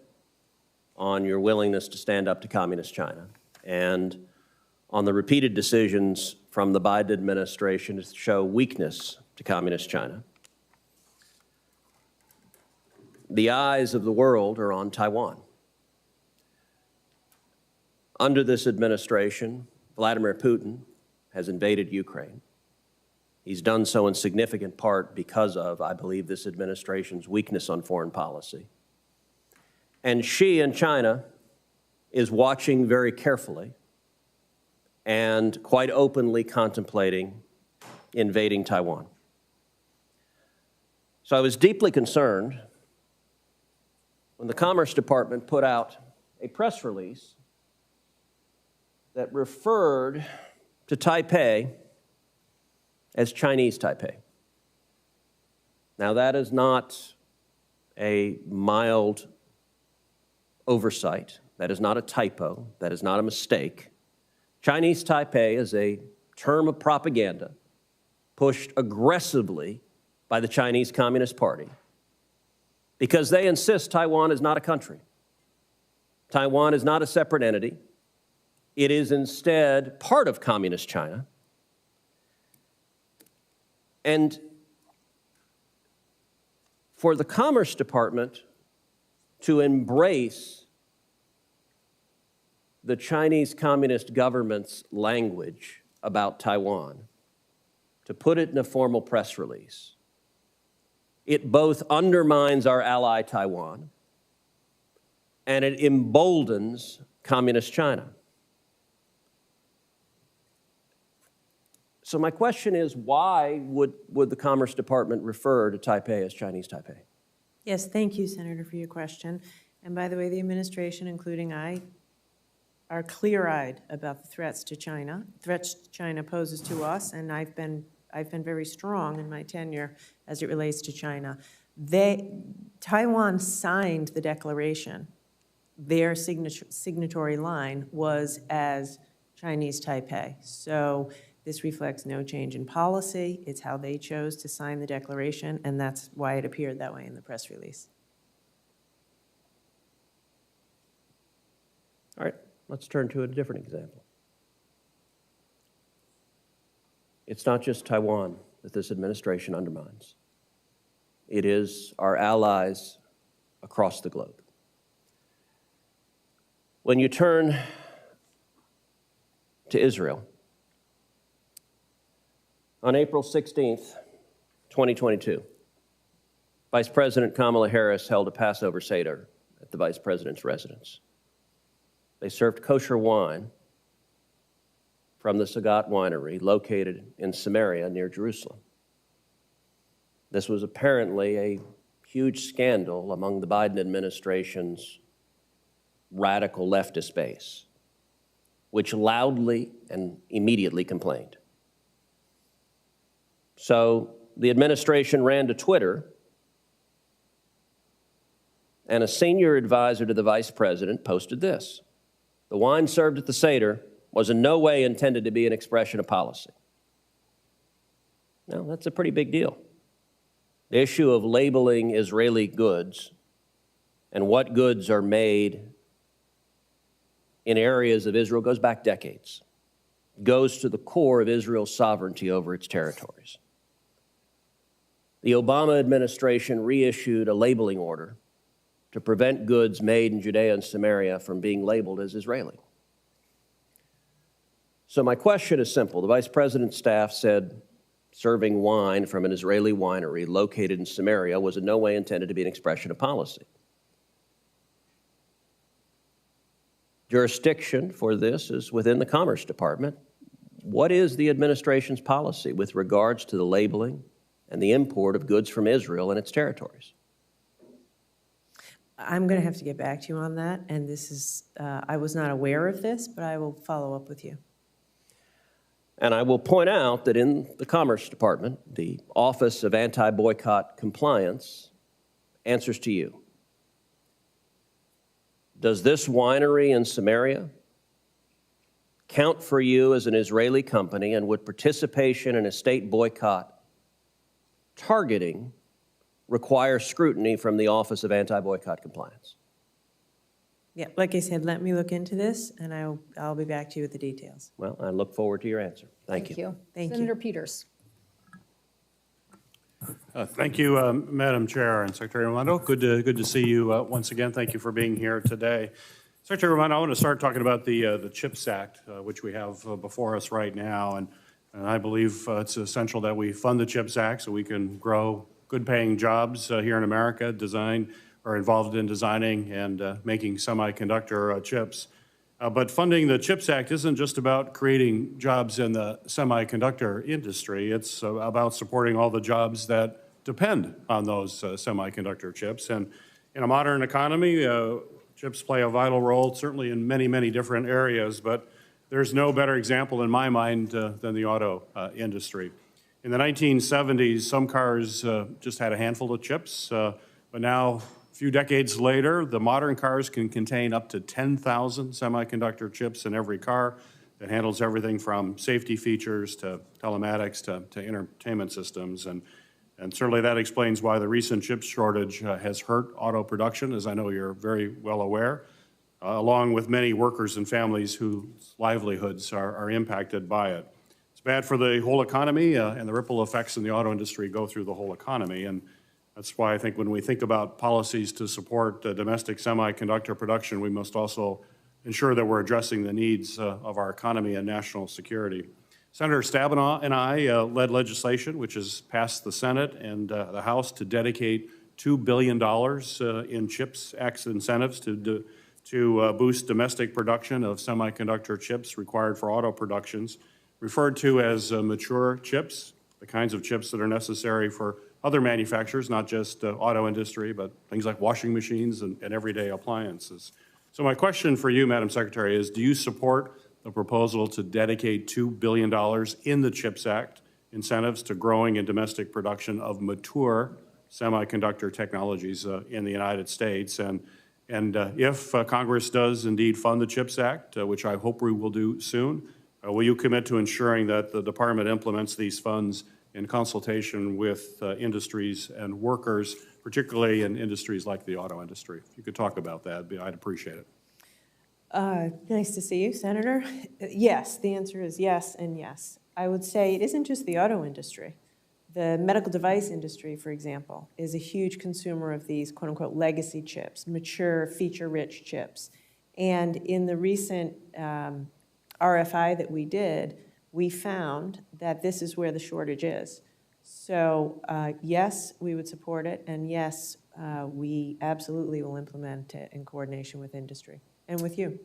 N: on your willingness to stand up to Communist China and on the repeated decisions from the Biden administration to show weakness to Communist China. The eyes of the world are on Taiwan. Under this administration, Vladimir Putin has invaded Ukraine. He's done so in significant part because of, I believe, this administration's weakness on foreign policy. And Xi in China is watching very carefully and quite openly contemplating invading Taiwan. So I was deeply concerned when the Commerce Department put out a press release that referred to Taipei as Chinese Taipei. Now, that is not a mild oversight. That is not a typo. That is not a mistake. Chinese Taipei is a term of propaganda pushed aggressively by the Chinese Communist Party because they insist Taiwan is not a country. Taiwan is not a separate entity. It is instead part of communist China. And for the Commerce Department to embrace the Chinese Communist government's language about Taiwan, to put it in a formal press release, it both undermines our ally Taiwan and it emboldens communist China. So my question is, why would the Commerce Department refer to Taipei as Chinese Taipei?
C: Yes, thank you, Senator, for your question. And by the way, the administration, including I, are clear-eyed about the threats China poses to us, and I've been very strong in my tenure as it relates to China. Taiwan signed the declaration. Their signatory line was as Chinese Taipei. So this reflects no change in policy. It's how they chose to sign the declaration, and that's why it appeared that way in the press release.
N: All right, let's turn to a different example. It's not just Taiwan that this administration undermines. It is our allies across the globe. When you turn to Israel, on April 16th, 2022, Vice President Kamala Harris held a Passover Seder at the Vice President's residence. They served kosher wine from the Sagat winery located in Samaria near Jerusalem. This was apparently a huge scandal among the Biden administration's radical leftist base, which loudly and immediately complained. So the administration ran to Twitter, and a senior advisor to the vice president posted this: "The wine served at the Seder was in no way intended to be an expression of policy." Now, that's a pretty big deal. The issue of labeling Israeli goods and what goods are made in areas of Israel goes back decades, goes to the core of Israel's sovereignty over its territories. The Obama administration reissued a labeling order to prevent goods made in Judea and Samaria from being labeled as Israeli. So my question is simple. The vice president's staff said serving wine from an Israeli winery located in Samaria was in no way intended to be an expression of policy. Jurisdiction for this is within the Commerce Department. What is the administration's policy with regards to the labeling and the import of goods from Israel and its territories?
C: I'm going to have to get back to you on that, and this is, I was not aware of this, but I will follow up with you.
N: And I will point out that in the Commerce Department, the Office of Anti-Boycott Compliance answers to you. Does this winery in Samaria count for you as an Israeli company, and would participation in a state boycott targeting require scrutiny from the Office of Anti-Boycott Compliance?
C: Yeah, like I said, let me look into this, and I'll be back to you with the details.
N: Well, I look forward to your answer. Thank you.
C: Thank you.
A: Senator Peters.
J: Thank you, Madam Chair and Secretary Raimondo. Good to see you once again. Thank you for being here today. Secretary Raimondo, I want to start talking about the CHIPS Act, which we have before us right now. And I believe it's essential that we fund the CHIPS Act so we can grow good-paying jobs here in America, involved in designing and making semiconductor chips. But funding the CHIPS Act isn't just about creating jobs in the semiconductor industry. It's about supporting all the jobs that depend on those semiconductor chips. And in a modern economy, chips play a vital role, certainly in many, many different areas. But there's no better example in my mind than the auto industry. In the 1970s, some cars just had a handful of chips, but now, a few decades later, the modern cars can contain up to 10,000 semiconductor chips in every car that handles everything from safety features to telematics to entertainment systems. And certainly that explains why the recent chip shortage has hurt auto production, as I know you're very well aware. along with many workers and families whose livelihoods are impacted by it. It's bad for the whole economy, and the ripple effects in the auto industry go through the whole economy. And that's why I think when we think about policies to support domestic semiconductor production, we must also ensure that we're addressing the needs of our economy and national security. Senator Stabenow and I led legislation which has passed the Senate and the House to dedicate $2 billion in CHIPS Act incentives to boost domestic production of semiconductor chips required for auto productions, referred to as mature chips, the kinds of chips that are necessary for other manufacturers, not just auto industry, but things like washing machines and everyday appliances. So my question for you, Madam Secretary, is do you support the proposal to dedicate $2 billion in the CHIPS Act incentives to growing and domestic production of mature semiconductor technologies in the United States? And if Congress does indeed fund the CHIPS Act, which I hope we will do soon, will you commit to ensuring that the department implements these funds in consultation with industries and workers, particularly in industries like the auto industry? If you could talk about that, I'd appreciate it.
C: Nice to see you, Senator. Yes, the answer is yes and yes. I would say it isn't just the auto industry. The medical device industry, for example, is a huge consumer of these quote-unquote legacy chips, mature, feature-rich chips. And in the recent RFI that we did, we found that this is where the shortage is. So yes, we would support it, and yes, we absolutely will implement it in coordination with industry and with you.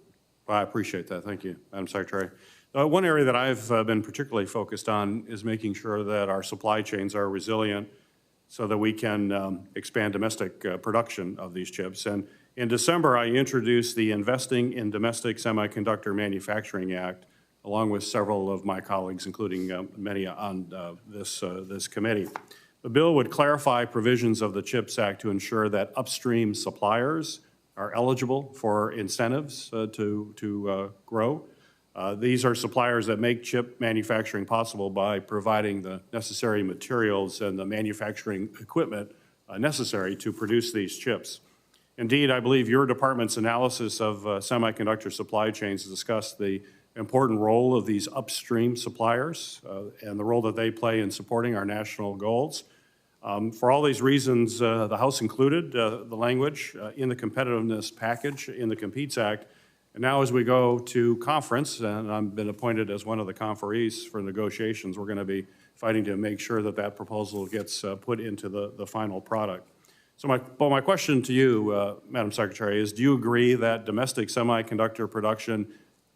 J: Well, I appreciate that. Thank you, Madam Secretary. One area that I've been particularly focused on is making sure that our supply chains are resilient so that we can expand domestic production of these chips. And in December, I introduced the Investing in Domestic Semiconductor Manufacturing Act, along with several of my colleagues, including many on this committee. The bill would clarify provisions of the CHIPS Act to ensure that upstream suppliers are eligible for incentives to grow. These are suppliers that make chip manufacturing possible by providing the necessary materials and the manufacturing equipment necessary to produce these chips. Indeed, I believe your department's analysis of semiconductor supply chains discussed the important role of these upstream suppliers and the role that they play in supporting our national goals. For all these reasons, the House included the language in the competitiveness package in the Competes Act. And now as we go to conference, and I've been appointed as one of the conferees for negotiations, we're going to be fighting to make sure that that proposal gets put into the final product. So my question to you, Madam Secretary, is do you agree that domestic semiconductor production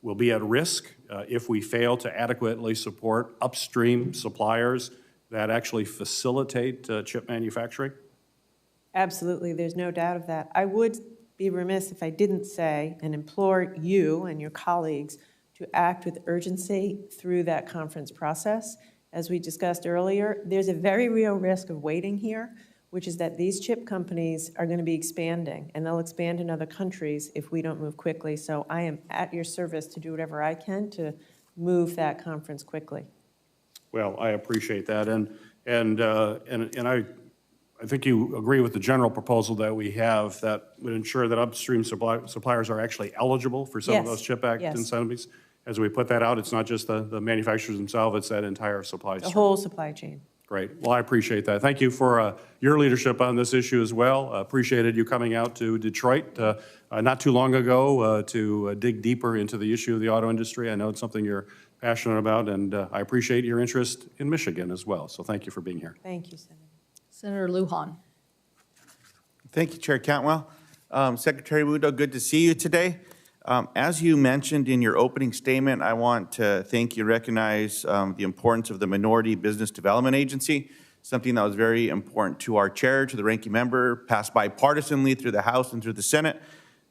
J: will be at risk if we fail to adequately support upstream suppliers that actually facilitate chip manufacturing?
C: Absolutely, there's no doubt of that. I would be remiss if I didn't say and implore you and your colleagues to act with urgency through that conference process. As we discussed earlier, there's a very real risk of waiting here, which is that these chip companies are going to be expanding, and they'll expand in other countries if we don't move quickly. So I am at your service to do whatever I can to move that conference quickly.
J: Well, I appreciate that, and I think you agree with the general proposal that we have that would ensure that upstream suppliers are actually eligible for some of those CHIP Act incentives. As we put that out, it's not just the manufacturers themselves, it's that entire supply chain.
C: The whole supply chain.
J: Great. Well, I appreciate that. Thank you for your leadership on this issue as well. Appreciated you coming out to Detroit not too long ago to dig deeper into the issue of the auto industry. I know it's something you're passionate about, and I appreciate your interest in Michigan as well. So thank you for being here.
C: Thank you, Senator.
A: Senator Lujan.
O: Thank you, Chair Cantwell. Secretary Wudo, good to see you today. As you mentioned in your opening statement, I want to thank you, recognize the importance of the Minority Business Development Agency, something that was very important to our chair, to the ranking member, passed bipartisanly through the House and through the Senate.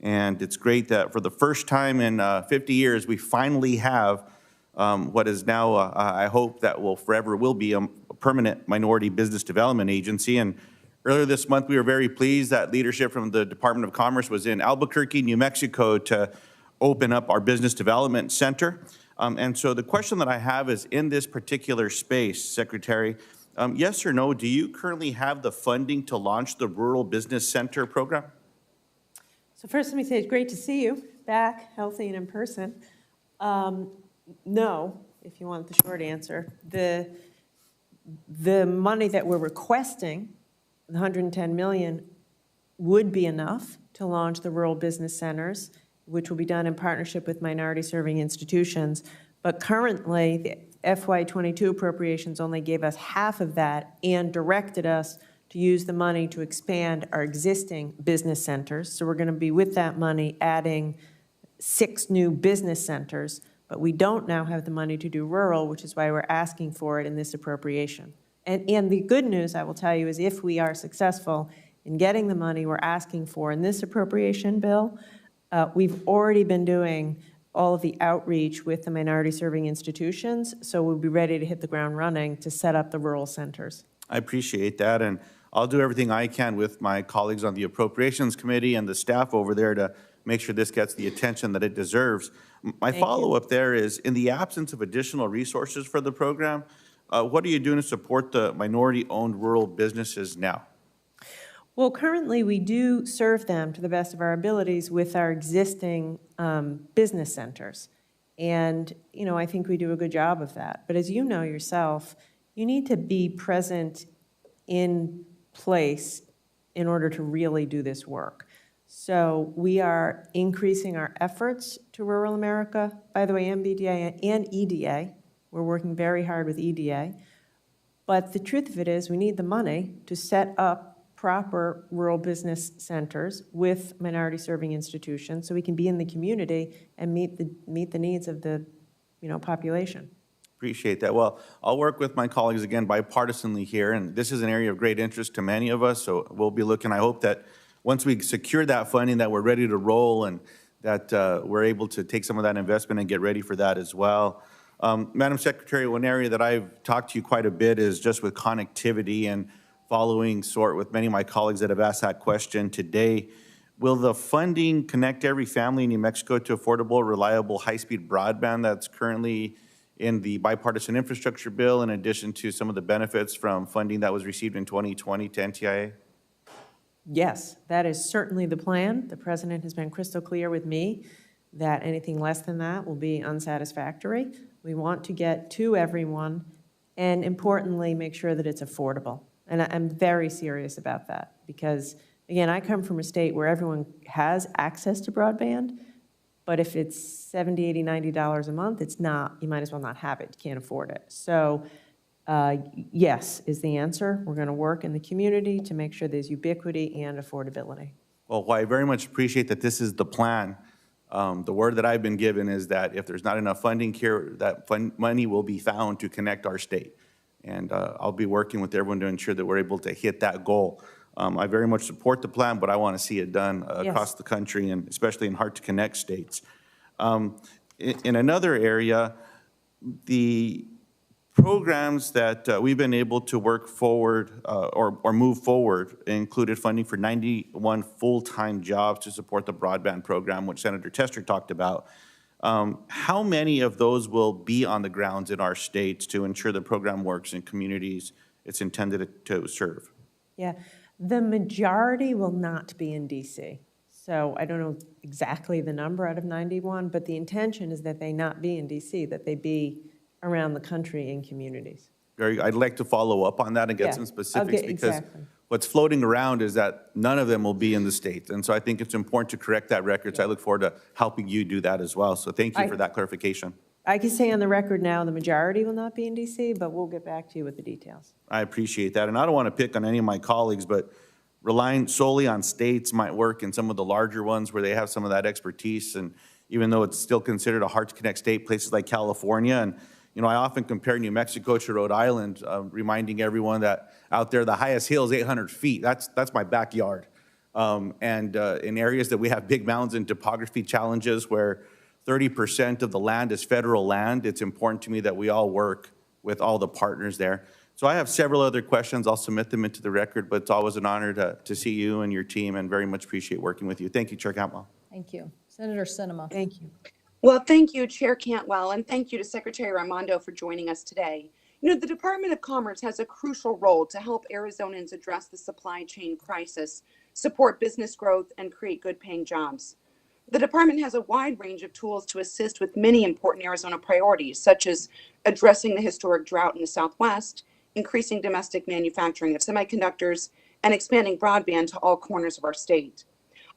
O: And it's great that for the first time in 50 years, we finally have what is now, I hope that will be a permanent Minority Business Development Agency. And earlier this month, we were very pleased that leadership from the Department of Commerce was in Albuquerque, New Mexico, to open up our Business Development Center. And so the question that I have is, in this particular space, Secretary, yes or no, do you currently have the funding to launch the Rural Business Center program?
C: So first, let me say it's great to see you back, healthy and in person. No, if you want the short answer. The money that we're requesting, the 110 million, would be enough to launch the rural business centers, which will be done in partnership with minority-serving institutions. But currently, the FY22 appropriations only gave us half of that and directed us to use the money to expand our existing business centers. So we're going to be, with that money, adding 6 new business centers, but we don't now have the money to do rural, which is why we're asking for it in this appropriation. And the good news, I will tell you, is if we are successful in getting the money we're asking for in this appropriation bill, we've already been doing all of the outreach with the minority-serving institutions, so we'll be ready to hit the ground running to set up the rural centers.
O: I appreciate that, and I'll do everything I can with my colleagues on the Appropriations Committee and the staff over there to make sure this gets the attention that it deserves. My follow-up there is, in the absence of additional resources for the program, what are you doing to support the minority-owned rural businesses now?
C: Well, currently, we do serve them to the best of our abilities with our existing business centers. And, you know, I think we do a good job of that. But as you know yourself, you need to be present in place in order to really do this work. So we are increasing our efforts to rural America. By the way, MBDA and EDA, we're working very hard with EDA. But the truth of it is, we need the money to set up proper rural business centers with minority-serving institutions so we can be in the community and meet the needs of the, you know, population.
O: Appreciate that. Well, I'll work with my colleagues again bipartisanly here, and this is an area of great interest to many of us, so we'll be looking. I hope that once we secure that funding, that we're ready to roll and that we're able to take some of that investment and get ready for that as well. Madam Secretary, one area that I've talked to you quite a bit is just with connectivity, and following sort with many of my colleagues that have asked that question today. Will the funding connect every family in New Mexico to affordable, reliable, high-speed broadband that's currently in the Bipartisan Infrastructure Bill, in addition to some of the benefits from funding that was received in 2020 to NTIA?
C: Yes, that is certainly the plan. The President has been crystal clear with me that anything less than that will be unsatisfactory. We want to get to everyone and, importantly, make sure that it's affordable. And I'm very serious about that because, again, I come from a state where everyone has access to broadband, but if it's $70, $80, $90 a month, it's not, you might as well not have it. You can't afford it. So yes is the answer. We're going to work in the community to make sure there's ubiquity and affordability.
O: Well, I very much appreciate that this is the plan. The word that I've been given is that if there's not enough funding here, that money will be found to connect our state. And I'll be working with everyone to ensure that we're able to hit that goal. I very much support the plan, but I want to see it done across the country, and especially in hard-to-connect states. In another area, the programs that we've been able to work forward or move forward included funding for 91 full-time jobs to support the broadband program, which Senator Tester talked about. How many of those will be on the grounds in our states to ensure the program works in communities it's intended to serve?
C: Yeah, the majority will not be in DC. So I don't know exactly the number out of 91, but the intention is that they not be in DC, that they be around the country in communities.
O: I'd like to follow up on that and get some specifics because what's floating around is that none of them will be in the state. And so I think it's important to correct that record. So I look forward to helping you do that as well. So thank you for that clarification.
C: I can say on the record now the majority will not be in DC, but we'll get back to you with the details.
O: I appreciate that. And I don't want to pick on any of my colleagues, but relying solely on states might work in some of the larger ones where they have some of that expertise. And even though it's still considered a hard-to-connect state, places like California, and you know, I often compare New Mexico to Rhode Island, reminding everyone that out there, the highest hill is 800 feet. That's my backyard. And in areas that we have big mountains and topography challenges where 30% of the land is federal land, it's important to me that we all work with all the partners there. So I have several other questions. I'll submit them into the record, but it's always an honor to see you and your team and very much appreciate working with you. Thank you, Chair Cantwell.
A: Thank you. Senator Sinema.
C: Thank you.
P: Well, thank you, Chair Cantwell, and thank you to Secretary Raimondo for joining us today. You know, the Department of Commerce has a crucial role to help Arizonans address the supply chain crisis support business growth, and create good-paying jobs. The department has a wide range of tools to assist with many important Arizona priorities, such as addressing the historic drought in the Southwest, increasing domestic manufacturing of semiconductors, and expanding broadband to all corners of our state.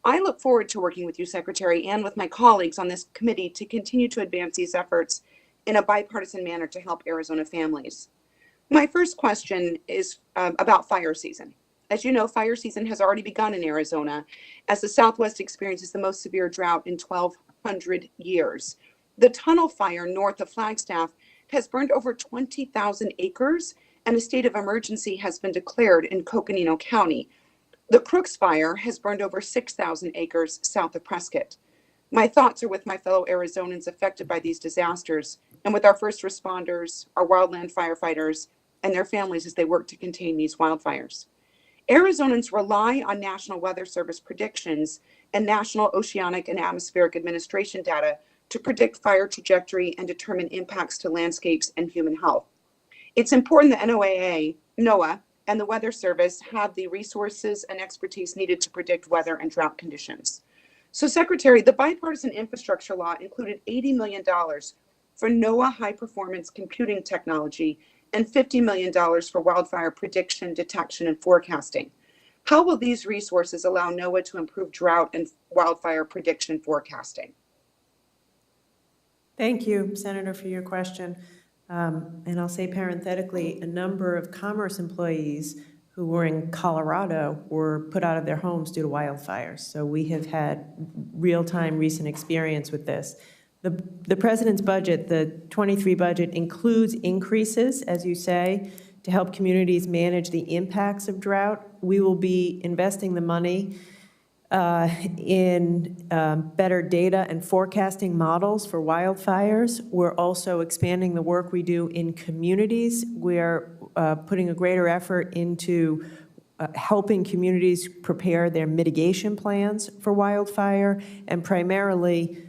P: I look forward to working with you, Secretary, and with my colleagues on this committee to continue to advance these efforts in a bipartisan manner to help Arizona families. My first question is about fire season. As you know, fire season has already begun in Arizona as the Southwest experiences the most severe drought in 1,200 years. The tunnel fire north of Flagstaff has burned over 20,000 acres, and a state of emergency has been declared in Coconino County. The Cruz fire has burned over 6,000 acres south of Prescott. My thoughts are with my fellow Arizonans affected by these disasters and with our first responders, our wildland firefighters, and their families as they work to contain these wildfires. Arizonans rely on National Weather Service predictions and National Oceanic and Atmospheric Administration data to predict fire trajectory and determine impacts to landscapes and human health. It's important that NOAA, and the Weather Service have the resources and expertise needed to predict weather and drought conditions. So, Secretary, the Bipartisan Infrastructure Law included $80 million for NOAA high-performance computing technology and $50 million for wildfire prediction, detection, and forecasting. How will these resources allow NOAA to improve drought and wildfire prediction forecasting?
C: Thank you, Senator, for your question. And I'll say parenthetically, a number of Commerce employees who were in Colorado were put out of their homes due to wildfires. So we have had real-time recent experience with this. The President's budget, the 23 budget, includes increases, as you say, to help communities manage the impacts of drought. We will be investing the money in better data and forecasting models for wildfires. We're also expanding the work we do in communities. We're putting a greater effort into helping communities prepare their mitigation plans for wildfire, and primarily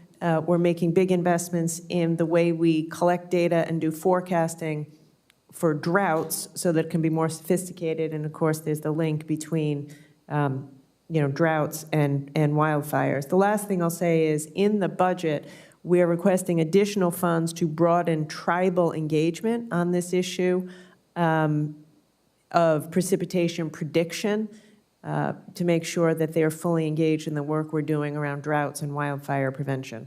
C: we're making big investments in the way we collect data and do forecasting for droughts so that it can be more sophisticated. And of course, there's the link between droughts and wildfires. The last thing I'll say is, in the budget, we are requesting additional funds to broaden tribal engagement on this issue of precipitation prediction to make sure that they are fully engaged in the work we're doing around droughts and wildfire prevention.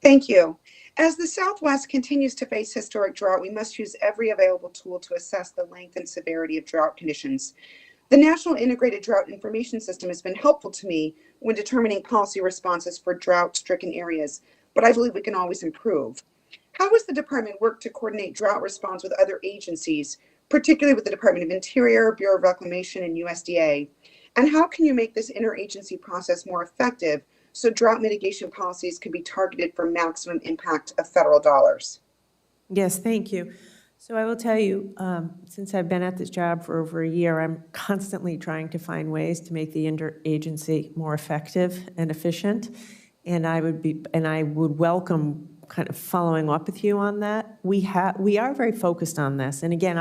P: Thank you. As the Southwest continues to face historic drought, we must use every available tool to assess the length and severity of drought conditions. The National Integrated Drought Information System has been helpful to me when determining policy responses for drought-stricken areas, but I believe we can always improve. How has the department worked to coordinate drought response with other agencies, particularly with the Department of Interior, Bureau of Reclamation, and USDA? And how can you make this interagency process more effective so drought mitigation policies can be targeted for maximum impact of federal dollars?
C: Yes, thank you. So I will tell you, since I've been at this job for over a year, I'm constantly trying to find ways to make the interagency more effective and efficient. And I would welcome kind of following up with you on that. We are very focused on this. And again,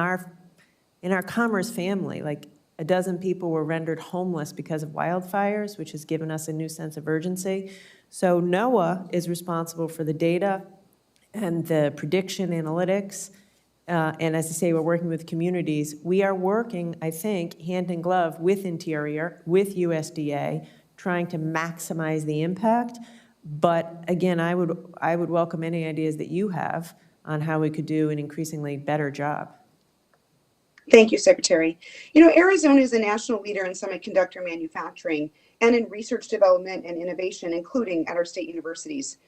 C: in our Commerce family, like a dozen people were rendered homeless because of wildfires, which has given us a new sense of urgency. So NOAA is responsible for the data and the prediction analytics. And as I say, we're working with communities. We are working, I think, hand in glove with Interior, with USDA, trying to maximize the impact. But again, I would welcome any ideas that you have on how we could do an increasingly better job.
P: Thank you, Secretary. You know, Arizona is a national leader in semiconductor manufacturing and in research development and innovation, including at our state universities.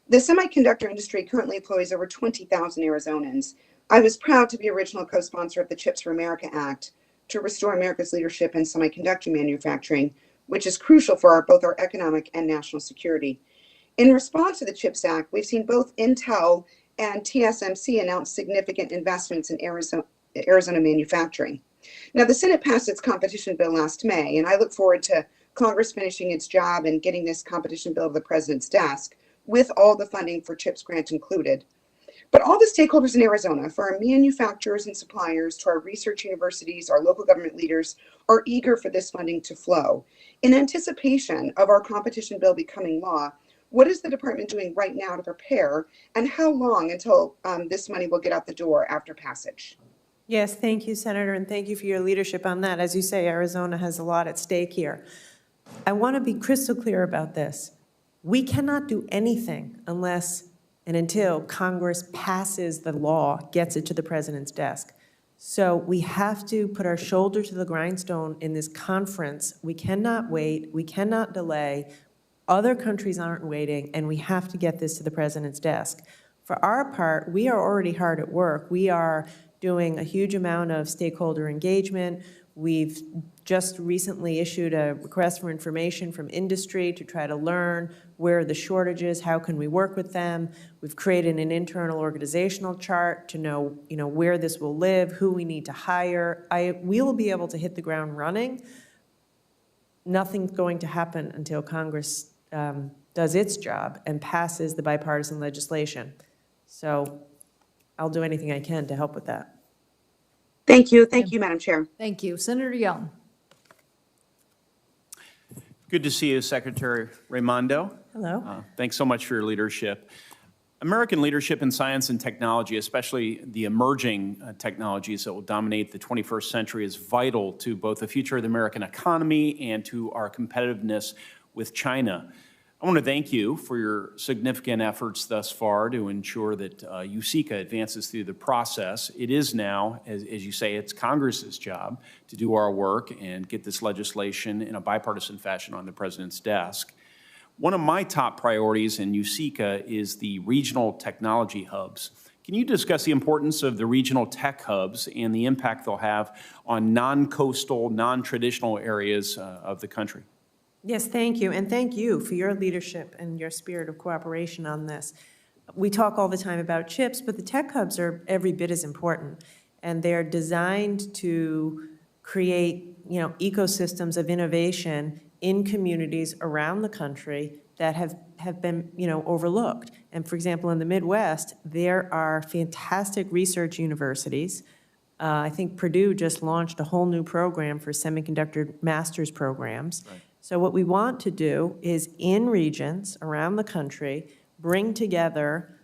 P: The semiconductor industry currently employs over 20,000 Arizonans. I was proud to be original co-sponsor of the Chips for America Act to restore America's leadership in semiconductor manufacturing, which is crucial for both our economic and national security. In response to the CHIPS Act, we've seen both Intel and TSMC announce significant investments in Arizona manufacturing. Now, the Senate passed its competition bill last May, and I look forward to Congress finishing its job and getting this competition bill to the President's desk with all the funding for CHIPS grant included. But all the stakeholders in Arizona, from our manufacturers and suppliers to our research universities, our local government leaders, are eager for this funding to flow. In anticipation of our competition bill becoming law, what is the department doing right now to prepare, and how long until this money will get out the door after passage?
C: Yes, thank you, Senator, and thank you for your leadership on that. As you say, Arizona has a lot at stake here. I want to be crystal clear about this. We cannot do anything unless and until Congress passes the law, gets it to the president's desk. So we have to put our shoulder to the grindstone in this conference. We cannot wait. We cannot delay. Other countries aren't waiting, and we have to get this to the president's desk. For our part, we are already hard at work. We are doing a huge amount of stakeholder engagement. We've just recently issued a request for information from industry to try to learn where are the shortages, how can we work with them. We've created an internal organizational chart to know, where this will live, who we need to hire. We will be able to hit the ground running. Nothing's going to happen until Congress does its job and passes the bipartisan legislation. So I'll do anything I can to help with that.
P: Thank you. Thank you, Madam Chair.
A: Thank you. Senator Young.
Q: Good to see you, Secretary Raimondo.
C: Hello.
Q: Thanks so much for your leadership. American leadership in science and technology, especially the emerging technologies that will dominate the 21st century, is vital to both the future of the American economy and to our competitiveness with China. I want to thank you for your significant efforts thus far to ensure that USICA advances through the process. It is now, as you say, it's Congress's job to do our work and get this legislation in a bipartisan fashion on the president's desk. One of my top priorities in USICA is the regional technology hubs. Can you discuss the importance of the regional tech hubs and the impact they'll have on non-coastal, non-traditional areas of the country?
C: Yes, thank you, and thank you for your leadership and your spirit of cooperation on this. We talk all the time about chips, but the tech hubs are every bit as important, and they're designed to create, ecosystems of innovation in communities around the country that have been, overlooked. And for example, in the Midwest, there are fantastic research universities. I think Purdue just launched a whole new program for semiconductor master's programs. Right. So what we want to do is, in regions around the country, bring together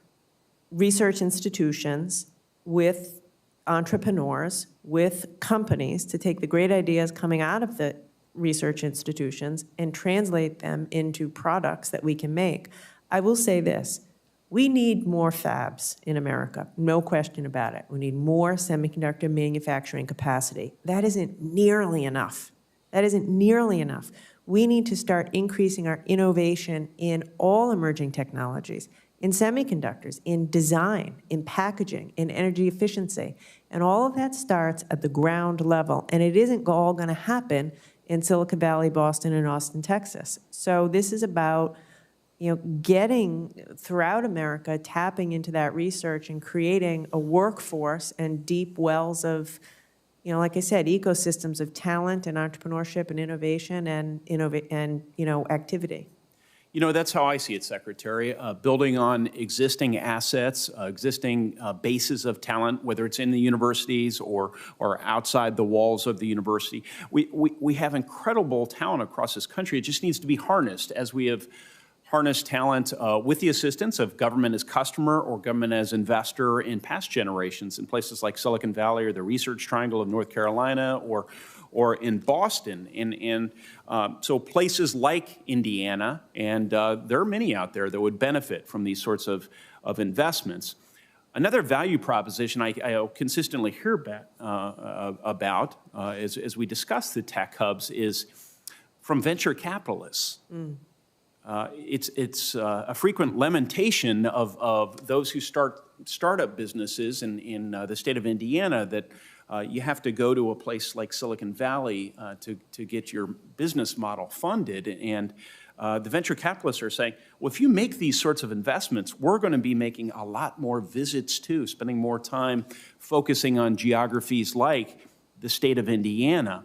C: research institutions with entrepreneurs, with companies, to take the great ideas coming out of the research institutions and translate them into products that we can make. I will say this. We need more fabs in America, no question about it. We need more semiconductor manufacturing capacity. That isn't nearly enough. That isn't nearly enough. We need to start increasing our innovation in all emerging technologies, in semiconductors, in design, in packaging, in energy efficiency. And all of that starts at the ground level. And it isn't all going to happen in Silicon Valley, Boston, and Austin, Texas. So this is about, getting throughout America, tapping into that research and creating a workforce and deep wells of, like I said, ecosystems of talent and entrepreneurship and innovation and activity.
Q: That's how I see it, Secretary. Building on existing assets, existing bases of talent, whether it's in the universities or outside the walls of the university. We have incredible talent across this country. It just needs to be harnessed, as we have harnessed talent with the assistance of government as customer or government as investor in past generations in places like Silicon Valley or the Research Triangle of North Carolina or in Boston. And so places like Indiana, and there are many out there that would benefit from these sorts of investments. Another value proposition I consistently hear about as we discuss the tech hubs is from venture capitalists. It's a frequent lamentation of those who start startup businesses in the state of Indiana that you have to go to a place like Silicon Valley to get your business model funded. And the venture capitalists are saying, well, if you make these sorts of investments, we're going to be making a lot more visits too, spending more time focusing on geographies like the state of Indiana.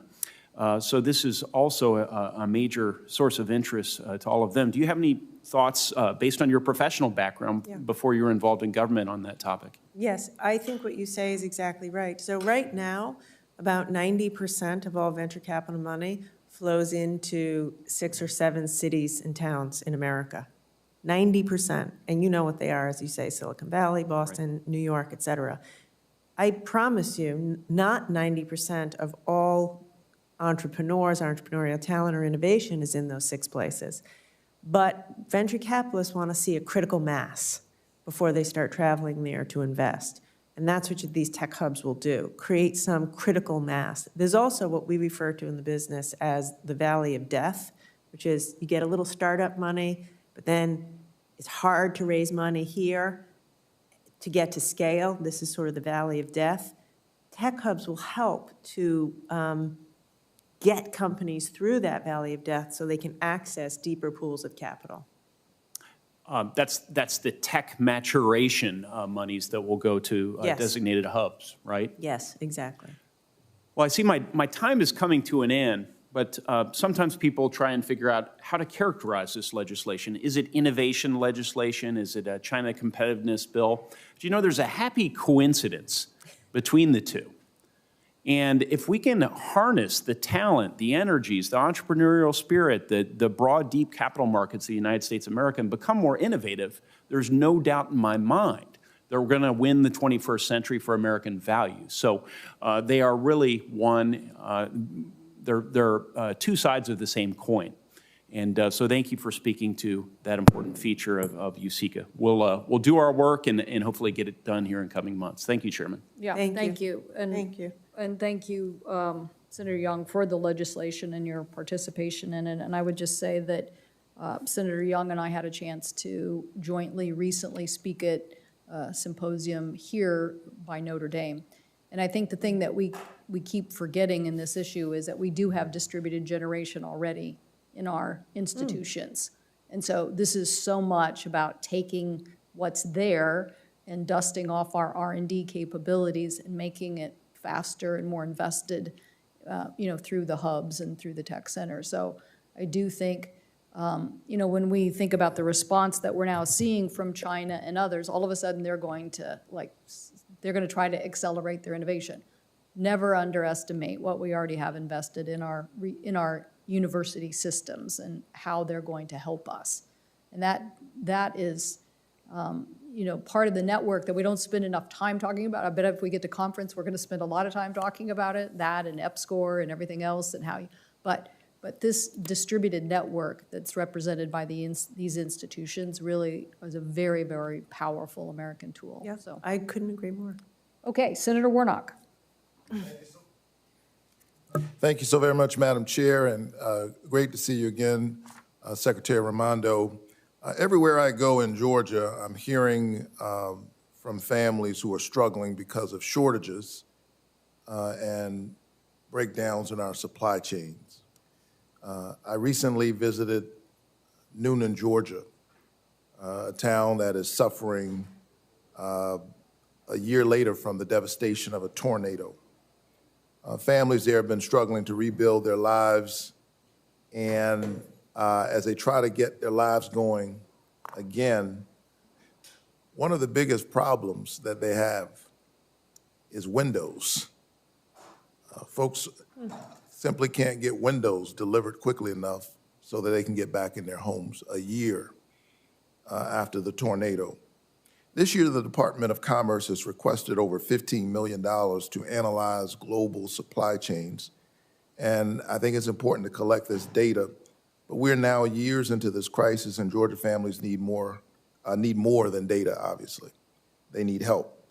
Q: So this is also a major source of interest to all of them. Do you have any thoughts based on your professional background before you were involved in government on that topic?
C: Yes, I think what you say is exactly right. So right now, about 90% of all venture capital money flows into 6 or 7 cities and towns in America. 90%. And you know what they are, as you say, Silicon Valley, Boston, New York, et cetera. I promise you, not 90% of all entrepreneurs, entrepreneurial talent, or innovation is in those 6 places. But venture capitalists want to see a critical mass before they start traveling there to invest. And that's what these tech hubs will do, create some critical mass. There's also what we refer to in the business as the valley of death, which is you get a little startup money, but then it's hard to raise money here to get to scale. This is sort of the valley of death. Tech hubs will help to get companies through that valley of death so they can access deeper pools of capital.
Q: That's the tech maturation monies that will go to
C: Yes.
Q: designated hubs, right?
C: Yes, exactly.
Q: Well, I see my time is coming to an end, but sometimes people try and figure out how to characterize this legislation. Is it innovation legislation? Is it a China competitiveness bill? Do you know there's a happy coincidence between the two? And if we can harness the talent, the energies, the entrepreneurial spirit, the broad, deep capital markets of the United States of America and become more innovative, there's no doubt in my mind that we're going to win the 21st century for American values. So they are really they're two sides of the same coin. And so thank you for speaking to that important feature of USICA. We'll do our work and hopefully get it done here in coming months. Thank you, Chairman.
A: Yeah, thank you. And
C: thank you.
A: And thank you, Senator Young, for the legislation and your participation in it. And I would just say that Senator Young and I had a chance to jointly recently speak at a symposium here by Notre Dame. And I think the thing that we keep forgetting in this issue is that we do have distributed generation already in our institutions. And so this is so much about taking what's there and dusting off our R&D capabilities and making it faster and more invested, through the hubs and through the tech centers. So I do think, when we think about the response that we're now seeing from China and others, all of a sudden they're going to try to accelerate their innovation. Never underestimate what we already have invested in our university systems and how they're going to help us. And that is, part of the network that we don't spend enough time talking about. I bet if we get to conference, we're going to spend a lot of time talking about it, that and EPSCoR and everything else and how, but this distributed network that's represented by these institutions really is a very, very powerful American tool.
C: Yeah,
A: so
C: I couldn't agree more.
A: Okay, Senator Warnock.
R: Thank you so very much, Madam Chair, and great to see you again, Secretary Raimondo. Everywhere I go in Georgia, I'm hearing from families who are struggling because of shortages and breakdowns in our supply chains. I recently visited Noonan, Georgia, a town that is suffering a year later from the devastation of a tornado. Families there have been struggling to rebuild their lives, and as they try to get their lives going again, one of the biggest problems that they have is windows. Folks simply can't get windows delivered quickly enough so that they can get back in their homes a year after the tornado. This year, the Department of Commerce has requested over $15 million to analyze global supply chains. And I think it's important to collect this data. But we're now years into this crisis, and Georgia families need more than data, obviously. They need help.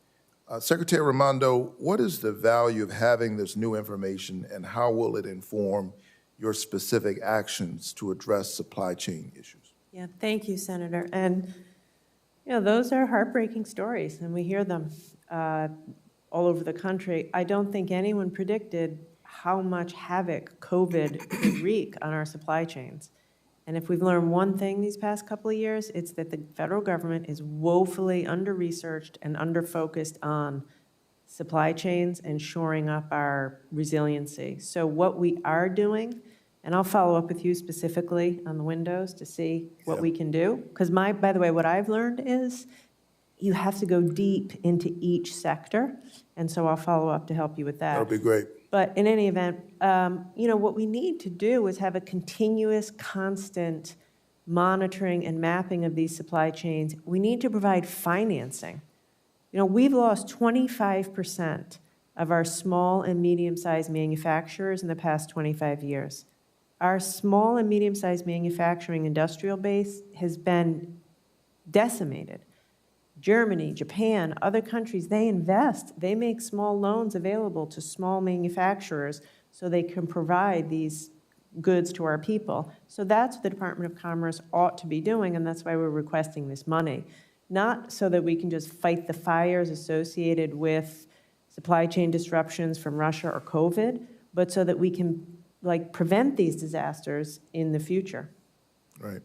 R: Secretary Raimondo, what is the value of having this new information, and how will it inform your specific actions to address supply chain issues?
C: Yeah, thank you, Senator. And those are heartbreaking stories, and we hear them all over the country. I don't think anyone predicted how much havoc COVID could wreak on our supply chains. And if we've learned one thing these past couple of years, it's that the federal government is woefully under-researched and under-focused on supply chains and shoring up our resiliency. So what we are doing, and I'll follow up with you specifically on the windows to see what we can do. Because by the way, what I've learned is you have to go deep into each sector. And so I'll follow up to help you with that.
R: That'll be great.
C: But in any event, what we need to do is have a continuous, constant monitoring and mapping of these supply chains. We need to provide financing. We've lost 25% of our small and medium-sized manufacturers in the past 25 years. Our small and medium-sized manufacturing industrial base has been decimated. Germany, Japan, other countries, they invest. They make small loans available to small manufacturers so they can provide these goods to our people. So that's what the Department of Commerce ought to be doing, and that's why we're requesting this money. Not so that we can just fight the fires associated with supply chain disruptions from Russia or COVID, but so that we can prevent these disasters in the future.
R: Right.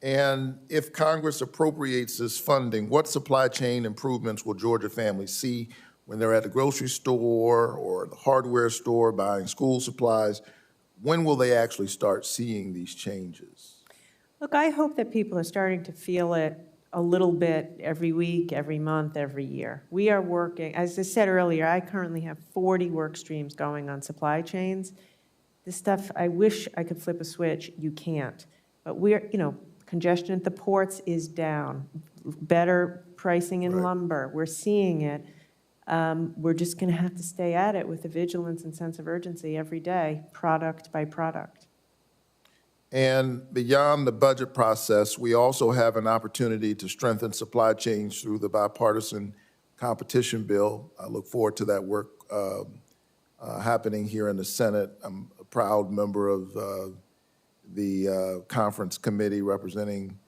R: And if Congress appropriates this funding, what supply chain improvements will Georgia families see when they're at the grocery store or the hardware store buying school supplies? When will they actually start seeing these changes?
C: Look, I hope that people are starting to feel it a little bit every week, every month, every year. We are working, as I said earlier, I currently have 40 work streams going on supply chains. This stuff, I wish I could flip a switch. You can't. But we're, congestion at the ports is down. Better pricing in lumber. We're seeing it. We're just going to have to stay at it with the vigilance and sense of urgency every day, product by product.
R: And beyond the budget process, we also have an opportunity to strengthen supply chains through the bipartisan competition bill. I look forward to that work happening here in the Senate. I'm a proud member of the conference committee representing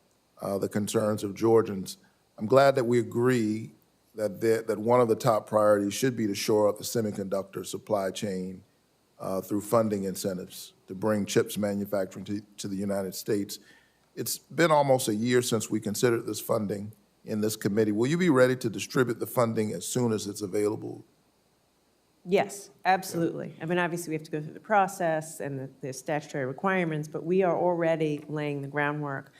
R: the concerns of Georgians. I'm glad that we agree that one of the top priorities should be to shore up the semiconductor supply chain through funding incentives to bring chips manufacturing to the United States. It's been almost a year since we considered this funding in this committee. Will you be ready to distribute the funding as soon as it's available?
C: Yes, absolutely. I mean, obviously, we have to go through the process and the statutory requirements, but we are already laying the groundwork.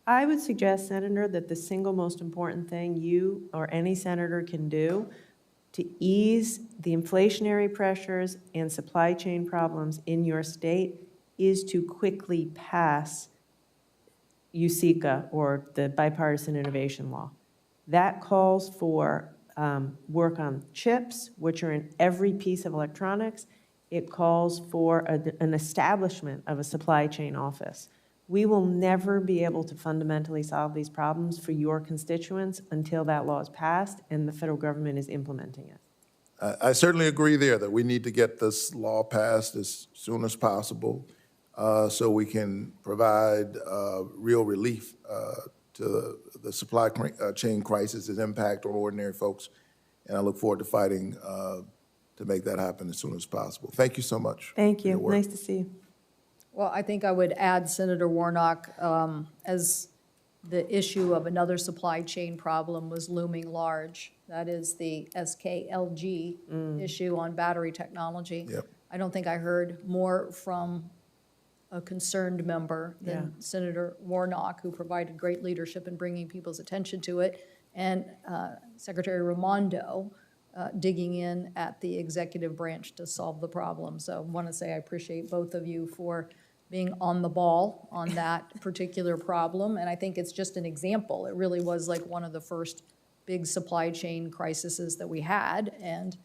C: I would suggest, Senator, that the single most important thing you or any senator can do to ease the inflationary pressures and supply chain problems in your state is to quickly pass USICA, or the Bipartisan Innovation Law. That calls for work on chips, which are in every piece of electronics. It calls for an establishment of a supply chain office. We will never be able to fundamentally solve these problems for your constituents until that law is passed and the federal government is implementing it.
R: I certainly agree there that we need to get this law passed as soon as possible so we can provide real relief to the supply chain crisis' impact on ordinary folks. And I look forward to fighting to make that happen as soon as possible. Thank you so much.
C: Thank you. Nice to see you.
A: Well, I think I would add, Senator Warnock, as the issue of another supply chain problem was looming large. That is the SKLG issue on battery technology.
R: Yep.
A: I don't think I heard more from a concerned member than Senator Warnock, who provided great leadership in bringing people's attention to it, and Secretary Raimondo digging in at the executive branch to solve the problem. So I want to say I appreciate both of you for being on the ball on that particular problem. And I think it's just an example. It really was like one of the first big supply chain crises that we had, and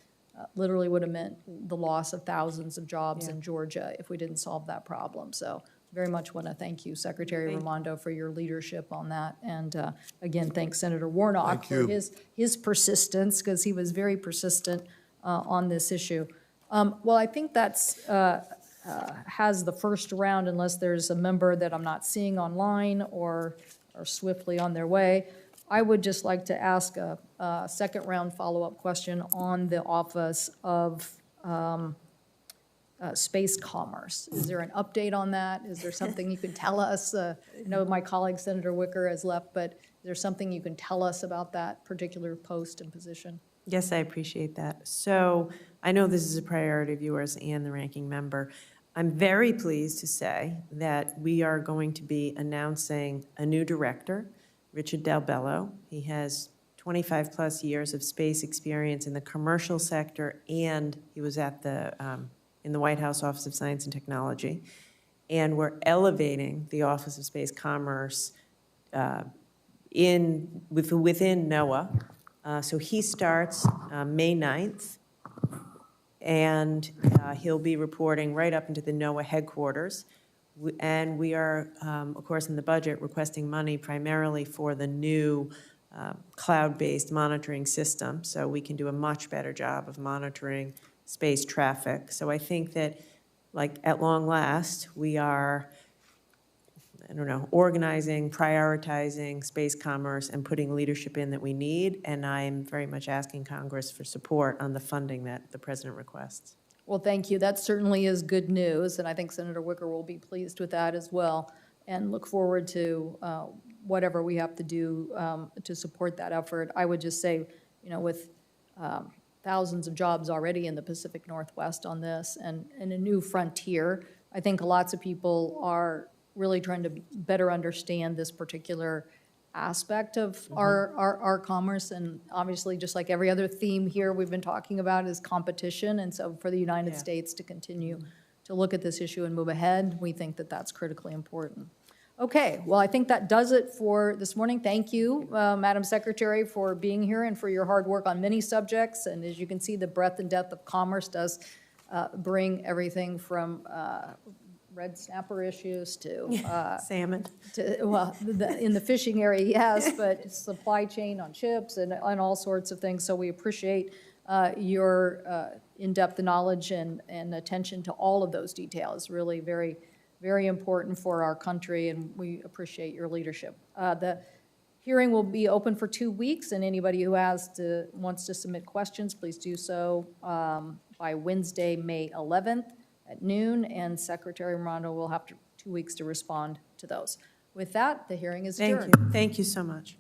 A: literally would have meant the loss of thousands of jobs in Georgia if we didn't solve that problem. So very much want to thank you, Secretary Raimondo, for your leadership on that. And again, thanks Senator Warnock for his persistence, because he was very persistent on this issue. Well, I think that's has the first round, unless there's a member that I'm not seeing online or are swiftly on their way. I would just like to ask a second round follow-up question on the Office of Space Commerce. Is there an update on that? Is there something you can tell us? I know my colleague Senator Wicker has left, but is there something you can tell us about that particular post and position?
C: Yes, I appreciate that. So I know this is a priority of yours and the ranking member. I'm very pleased to say that we are going to be announcing a new director, Richard Del Bello. He has 25-plus years of space experience in the commercial sector, and he was at in the White House Office of Science and Technology. And we're elevating the Office of Space Commerce within NOAA. So he starts May 9th, and he'll be reporting right up into the NOAA headquarters. And we are, of course, in the budget requesting money primarily for the new cloud-based monitoring system, so we can do a much better job of monitoring space traffic. So I think that, like, at long last, we are, I don't know, organizing, prioritizing space commerce and putting leadership in that we need, and I'm very much asking Congress for support on the funding that the President requests.
A: Well, thank you. That certainly is good news, and I think Senator Wicker will be pleased with that as well, and look forward to whatever we have to do to support that effort. I would just say, you know, with thousands of jobs already in the Pacific Northwest on this and a new frontier, I think lots of people are really trying to better understand this particular aspect of our commerce. And obviously, just like every other theme here we've been talking about is competition. And so for the United States to continue to look at this issue and move ahead, we think that that's critically important. Okay, well, I think that does it for this morning. Thank you, Madam Secretary, for being here and for your hard work on many subjects. And as you can see, the breadth and depth of commerce does bring everything from red snapper issues to
C: salmon.
A: Well, in the fishing area, yes, but supply chain on ships and all sorts of things. So we appreciate your in-depth knowledge and attention to all of those details. Really very, very important for our country, and we appreciate your leadership. The hearing will be open for 2 weeks, and anybody who wants to submit questions, please do so by Wednesday, May 11th at noon, and Secretary Raimondo will have 2 weeks to respond to those. With that, the hearing is adjourned.
C: Thank you. Thank you so much.